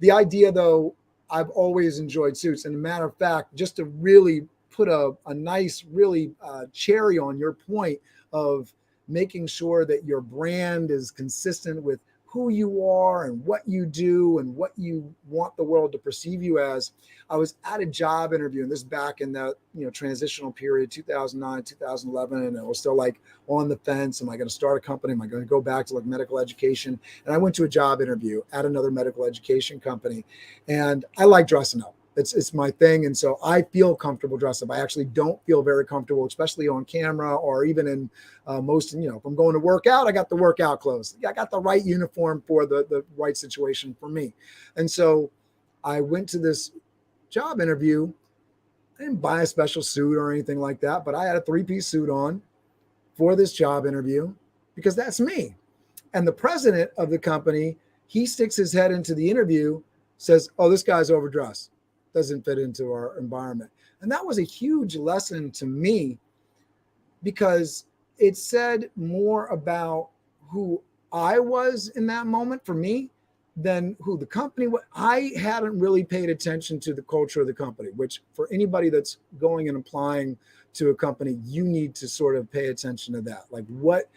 The idea, though, I've always enjoyed suits. And a matter of fact, just to really put a nice, really cherry on your point of making sure that your brand is consistent with who you are and what you do and what you want the world to perceive you as. I was at a job interview, and this back in that transitional period, 2009, 2011, and I was still like on the fence. Am I going to start a company? Am I going to go back to like medical education? And I went to a job interview at another medical education company, and I like dressing up. It's my thing. And so I feel comfortable dressing up. I actually don't feel very comfortable, especially on camera or even in most, if I'm going to work out, I got the workout clothes. I got the right uniform for the right situation for me. And so I went to this job interview. I didn't buy a special suit or anything like that, but I had a 3-piece suit on for this job interview because that's me. And the president of the company, he sticks his head into the interview, says, "Oh, this guy's overdressed. Doesn't fit into our environment." And that was a huge lesson to me because it said more about who I was in that moment for me than who the company was. I hadn't really paid attention to the culture of the company, which for anybody that's going and applying to a company, you need to sort of pay attention to that. Like what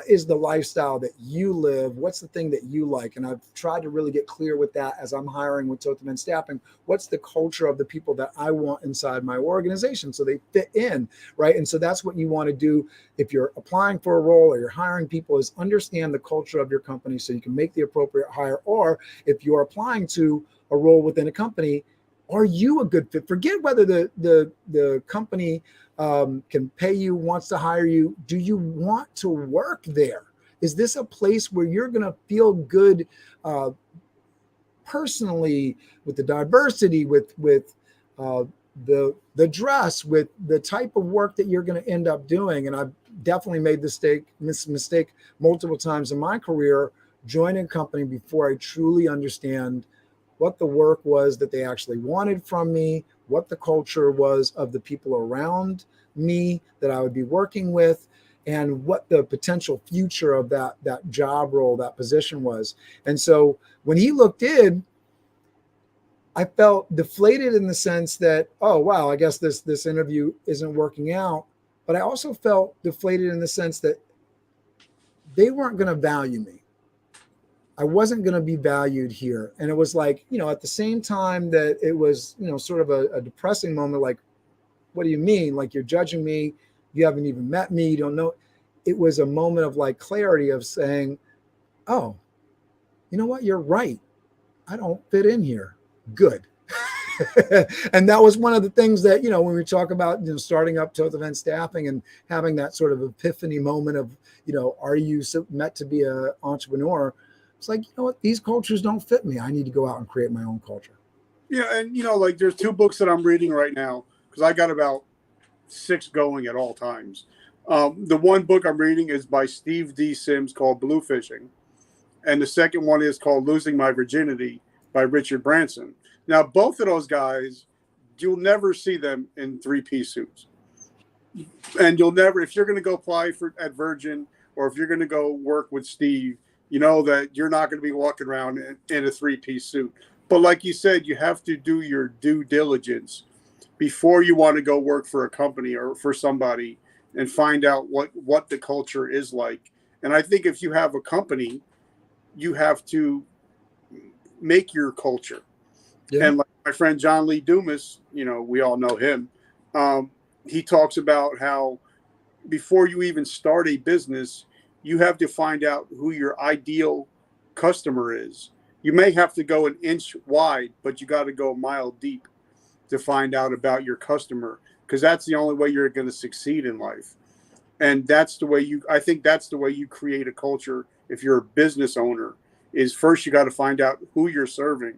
is the lifestyle that you live? What's the thing that you like? And I've tried to really get clear with that as I'm hiring with Toth Staffing. What's the culture of the people that I want inside my organization so they fit in, right? And so that's what you want to do if you're applying for a role or you're hiring people, is understand the culture of your company so you can make the appropriate hire. Or if you're applying to a role within a company, are you a good fit? Forget whether the company can pay you, wants to hire you. Do you want to work there? Is this a place where you're going to feel good personally, with the diversity, with the dress, with the type of work that you're going to end up doing? And I've definitely made this mistake multiple times in my career, joining a company before I truly understand what the work was that they actually wanted from me, what the culture was of the people around me that I would be working with, and what the potential future of that job role, that position was. And so when he looked in, I felt deflated in the sense that, oh, wow, I guess this interview isn't working out. But I also felt deflated in the sense that they weren't going to value me. I wasn't going to be valued here. And it was like, at the same time that it was, sort of a depressing moment, like, what do you mean? Like, you're judging me. You haven't even met me. You don't know. It was a moment of like clarity of saying, oh, you know what? You're right. I don't fit in here. Good. And that was one of the things that, when we talk about, starting up Toth Staffing and having that sort of epiphany moment of, are you meant to be an entrepreneur? It's like, what? These cultures don't fit me. I need to go out and create my own culture. Yeah. And, like there's 2 books that I'm reading right now because I got about 6 going at all times. The one book I'm reading is by Steve D. Sims called Blue Fishing. And the second one is called Losing My Virginity by Richard Branson. Now, both of those guys, you'll never see them in 3-piece suits. And you'll never, if you're going to go apply at Virgin, or if you're going to go work with Steve, you know that you're not going to be walking around in a 3-piece suit. But like you said, you have to do your due diligence before you want to go work for a company or for somebody and find out what the culture is like. And I think if you have a company, you have to make your culture. Yeah. And like my friend John Lee Dumas, we all know him. He talks about how before you even start a business, you have to find out who your ideal customer is. You may have to go an inch wide, but you got to go a mile deep to find out about your customer, because that's the only way you're going to succeed in life. And that's the way I think that's the way you create a culture. If you're a business owner, is first you got to find out who you're serving,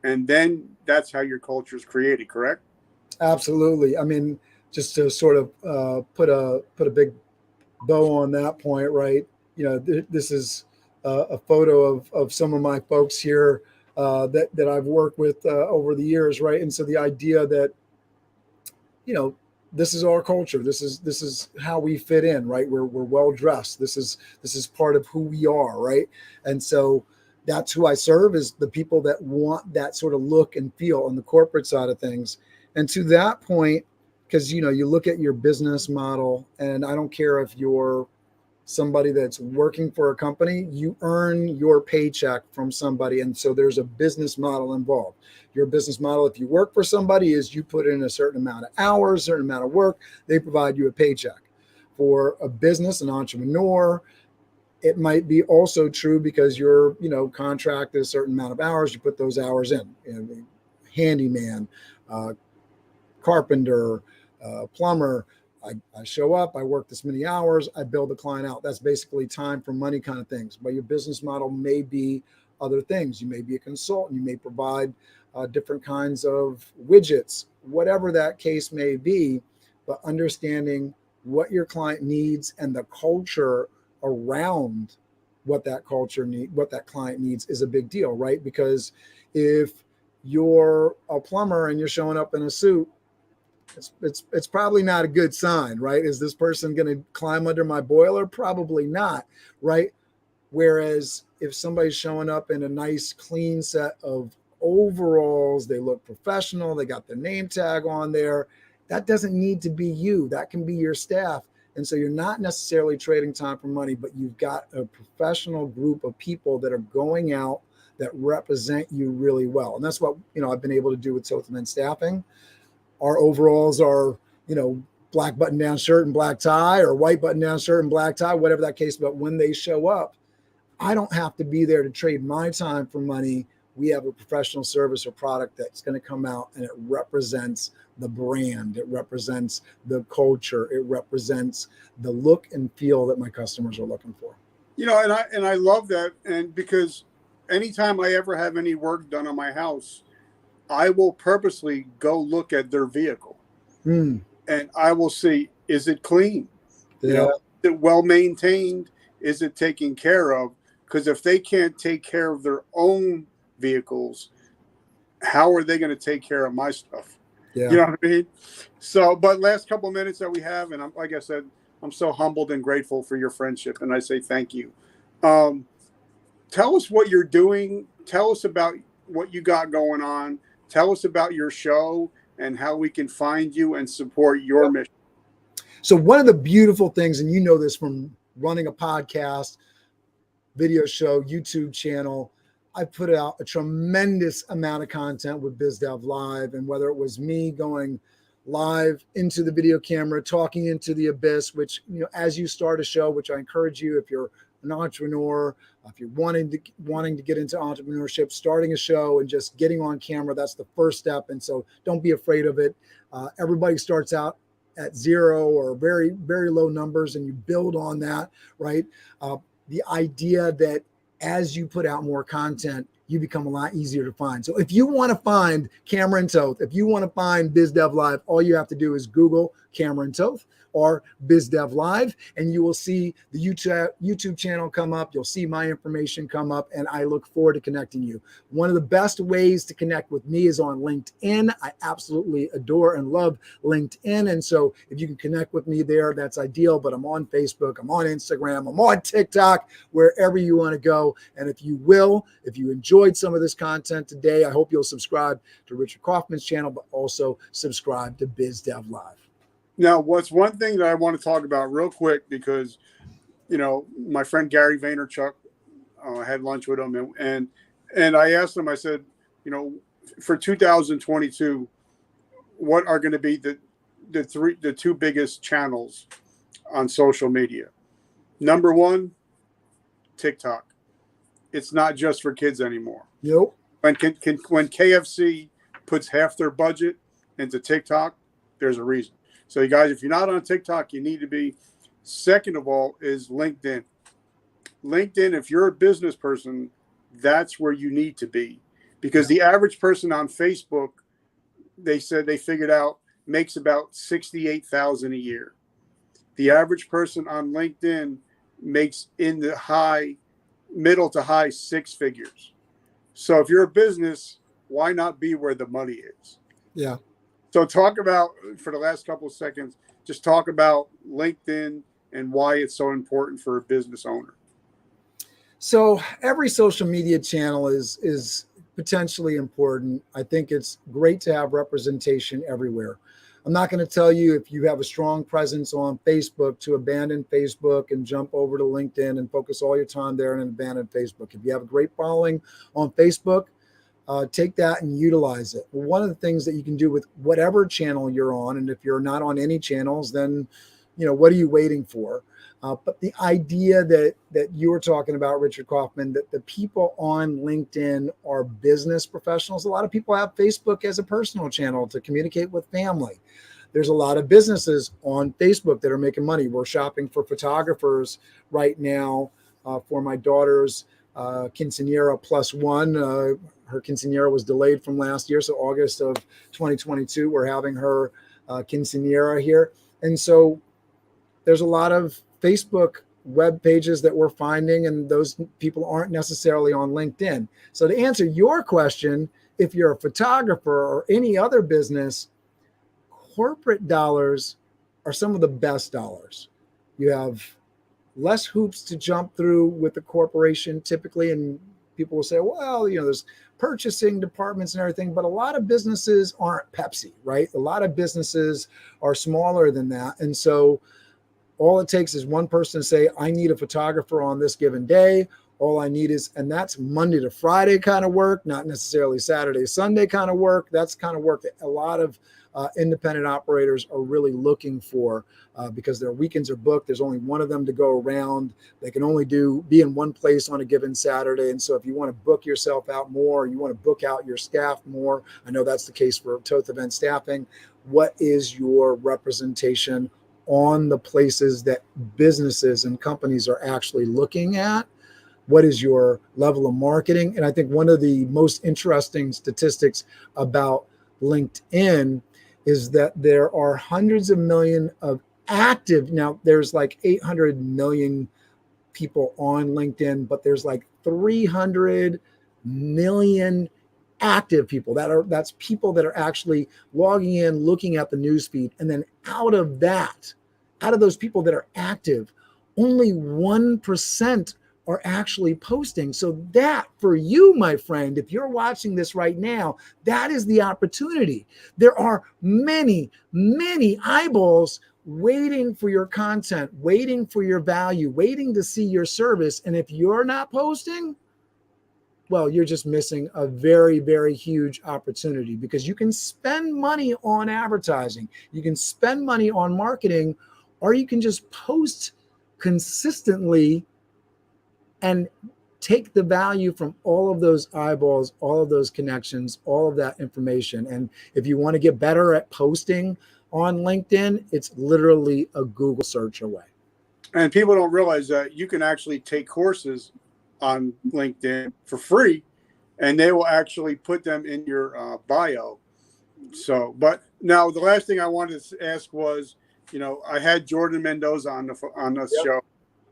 and then that's how your culture is created. Correct? Absolutely. I mean, just to sort of put a big bow on that point, right? This is a photo of some of my folks here that I've worked with over the years, right? And so the idea that, this is our culture. This is how we fit in, right? We're well dressed. This is part of who we are, right? And so that's who I serve, is the people that want that sort of look and feel on the corporate side of things. And to that point, because you look at your business model, and I don't care if you're somebody that's working for a company, you earn your paycheck from somebody. And so there's a business model involved. Your business model, if you work for somebody, is you put in a certain amount of hours, a certain amount of work, they provide you a paycheck. For a business, an entrepreneur, it might be also true because you're, contracted a certain amount of hours, you put those hours in. Handyman, carpenter, plumber. I show up, I work this many hours, I build the client out. That's basically time for money kind of things. But your business model may be other things. You may be a consultant. You may provide different kinds of widgets, whatever that case may be. But understanding what your client needs and the culture around what that client needs is a big deal, right? Because if you're a plumber and you're showing up in a suit, it's probably not a good sign, right? Is this person going to climb under my boiler? Probably not, right? Whereas if somebody's showing up in a nice, clean set of overalls, they look professional, they got their name tag on there, that doesn't need to be you. That can be your staff. And so you're not necessarily trading time for money, but you've got a professional group of people that are going out that represent you really well. And that's what, I've been able to do with Toth Staffing. Our overalls are, black button down shirt and black tie, or white button down shirt and black tie, whatever that case. But when they show up, I don't have to be there to trade my time for money. We have a professional service or product that's going to come out and it represents the brand. It represents the culture. It represents the look and feel that my customers are looking for. And I love that. And because anytime I ever have any work done on my house, I will purposely go look at their vehicle and I will see, is it clean? Yeah. Is it well maintained? Is it taken care of? Because if they can't take care of their own vehicles, how are they going to take care of my stuff? Yeah. You know what I mean? So, but last couple of minutes that we have, and like I said, I'm so humbled and grateful for your friendship, and I say thank you. Tell us what you're doing. Tell us about what you got going on. Tell us about your show and how we can find you and support your mission. So one of the beautiful things, and this from running a podcast, video show, YouTube channel, I put out a tremendous amount of content with BizDev Live. And whether it was me going live into the video camera, talking into the abyss, which, as you start a show, which I encourage you, if you're an entrepreneur, if you're wanting to get into entrepreneurship, starting a show and just getting on camera, that's the first step. And so don't be afraid of it. Everybody starts out at zero or very, very low numbers, and you build on that, right? The idea that as you put out more content, you become a lot easier to find. So if you want to find Cameron Toth, if you want to find BizDev Live, all you have to do is Google Cameron Toth or BizDev Live, and you will see the YouTube channel come up. You'll see my information come up, and I look forward to connecting you. One of the best ways to connect with me is on LinkedIn. I absolutely adore and love LinkedIn, and so if you can connect with me there, that's ideal. But I'm on Facebook, I'm on Instagram, I'm on TikTok, wherever you want to go. And if you enjoyed some of this content today, I hope you'll subscribe to Richard Kaufman's channel, but also subscribe to BizDev Live. Now, what's one thing that I want to talk about real quick, because, my friend Gary Vaynerchuk, I had lunch with him and I asked him, I said, for 2022, what are going to be the two biggest channels on social media? Number one, TikTok. It's not just for kids anymore. Nope. When KFC puts half their budget into TikTok, there's a reason. So you guys, if you're not on TikTok, you need to be. Second of all is LinkedIn. LinkedIn, if you're a business person, that's where you need to be, because the average person on Facebook, they said they figured out, makes about $68,000 a year. The average person on LinkedIn makes in the middle to high six figures. So if you're a business, why not be where the money is? Yeah. So talk about, for the last couple of seconds, just talk about LinkedIn and why it's so important for a business owner. So every social media channel is potentially important. I think it's great to have representation everywhere. I'm not going to tell you if you have a strong presence on Facebook to abandon Facebook and jump over to LinkedIn and focus all your time there and abandon Facebook. If you have a great following on Facebook, take that and utilize it. One of the things that you can do with whatever channel you're on, and if you're not on any channels, then, what are you waiting for? But the idea that you were talking about, Richard Kaufman, that the people on LinkedIn are business professionals. A lot of people have Facebook as a personal channel to communicate with family. There's a lot of businesses on Facebook that are making money. We're shopping for photographers right now for my daughter's quinceanera +1. Her quinceanera was delayed from last year, so August of 2022, we're having her quinceanera here. And so there's a lot of Facebook web pages that we're finding, and those people aren't necessarily on LinkedIn. So to answer your question, if you're a photographer or any other business, corporate dollars are some of the best dollars. You have less hoops to jump through with the corporation typically, and people will say, well, there's purchasing departments and everything, but a lot of businesses aren't Pepsi, right? A lot of businesses are smaller than that. And so all it takes is one person to say, I need a photographer on this given day. All I need is, and that's Monday to Friday kind of work, not necessarily Saturday, Sunday kind of work. That's kind of work that a lot of independent operators are really looking for because their weekends are booked. There's only one of them to go around. They can only be in one place on a given Saturday. And so if you want to book yourself out more, you want to book out your staff more, I know that's the case for Toth Event Staffing. What is your representation on the places that businesses and companies are actually looking at? What is your level of marketing? And I think one of the most interesting statistics about LinkedIn is that there are hundreds of millions of active, now there's like 800 million people on LinkedIn, but there's like 300 million active people that's people that are actually logging in, looking at the newsfeed. And then out of those people that are active, only 1% are actually posting. So that for you, my friend, if you're watching this right now, that is the opportunity. There are many, many eyeballs waiting for your content, waiting for your value, waiting to see your service. And if you're not posting, well, you're just missing a very, very huge opportunity, because you can spend money on advertising, you can spend money on marketing, or you can just post consistently and take the value from all of those eyeballs, all of those connections, all of that information. And if you want to get better at posting on LinkedIn, it's literally a Google search away. And people don't realize that you can actually take courses on LinkedIn for free, and they will actually put them in your bio. So, but now the last thing I wanted to ask was, I had Jordan Mendoza on the show.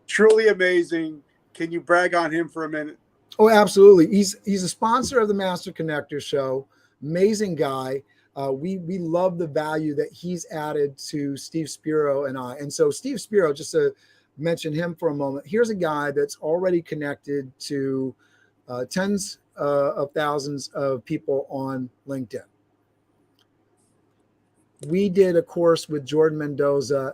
Truly amazing. Can you brag on him for a minute? Oh, absolutely. He's a sponsor of the Master Connector show. Amazing guy. We love the value that he's added to Steve Spiro and I. And so Steve Spiro, just to mention him for a moment, here's a guy that's already connected to tens of thousands of people on LinkedIn. We did a course with Jordan Mendoza,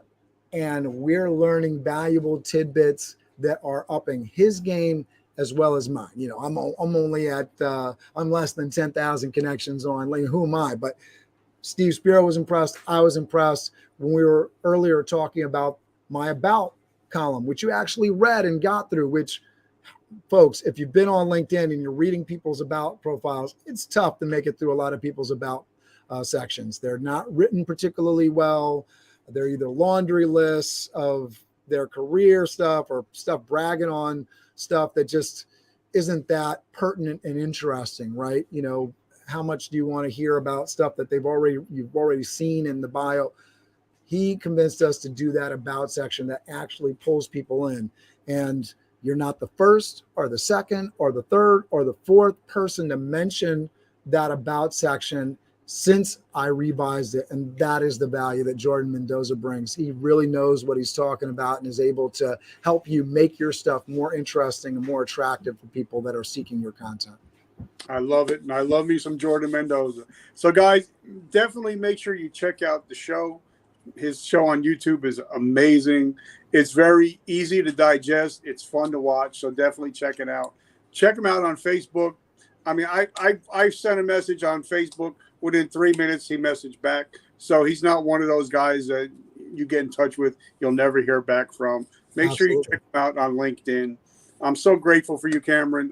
and we're learning valuable tidbits that are upping his game as well as mine. I'm only at I'm less than 10,000 connections on LinkedIn. Who am I? But Steve Spiro was impressed. I was impressed when we were earlier talking about my about column, which you actually read and got through, which, folks, if you've been on LinkedIn and you're reading people's about profiles, it's tough to make it through a lot of people's about sections. They're not written particularly well. They're either laundry lists of their career stuff or stuff bragging on stuff that just isn't that pertinent and interesting, right? How much do you want to hear about stuff that you've already seen in the bio? He convinced us to do that about section that actually pulls people in. And you're not the first or the second or the third or the fourth person to mention that about section since I revised it. And that is the value that Jordan Mendoza brings. He really knows what he's talking about and is able to help you make your stuff more interesting and more attractive for people that are seeking your content. I love it. And I love me some Jordan Mendoza. So, guys, definitely make sure you check out the show. His show on YouTube is amazing. It's very easy to digest. It's fun to watch. So, definitely check it out. Check him out on Facebook. I mean, I sent a message on Facebook. Within 3 minutes, he messaged back. So, he's not one of those guys that you get in touch with, you'll never hear back from. Make sure you Absolutely. check him out on LinkedIn. I'm so grateful for you, Cameron.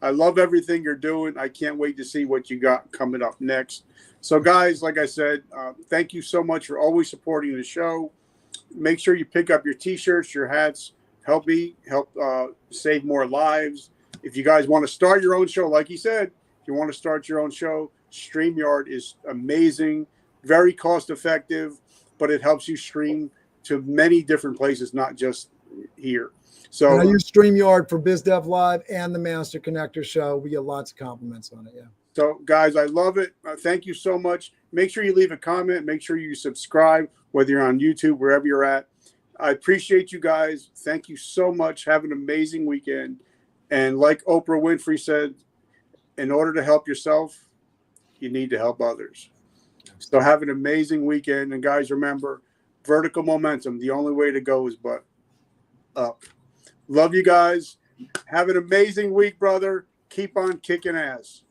I love everything you're doing. I can't wait to see what you got coming up next. So, guys, like I said, thank you so much for always supporting the show. Make sure you pick up your T-shirts, your hats. Help save more lives. If you guys want to start your own show, like he said, if you want to start your own show, StreamYard is amazing, very cost effective, but it helps you stream to many different places, not just here. So, And I use StreamYard for BizDev Live and the Master Connector show. We get lots of compliments on it. Yeah. So, guys, I love it. Thank you so much. Make sure you leave a comment. Make sure you subscribe, whether you're on YouTube, wherever you're at. I appreciate you guys. Thank you so much. Have an amazing weekend. And like Oprah Winfrey said, in order to help yourself, you need to help others. So have an amazing weekend. And, guys, remember, vertical momentum. The only way to go is but up. Love you guys. Have an amazing week, brother. Keep on kicking ass.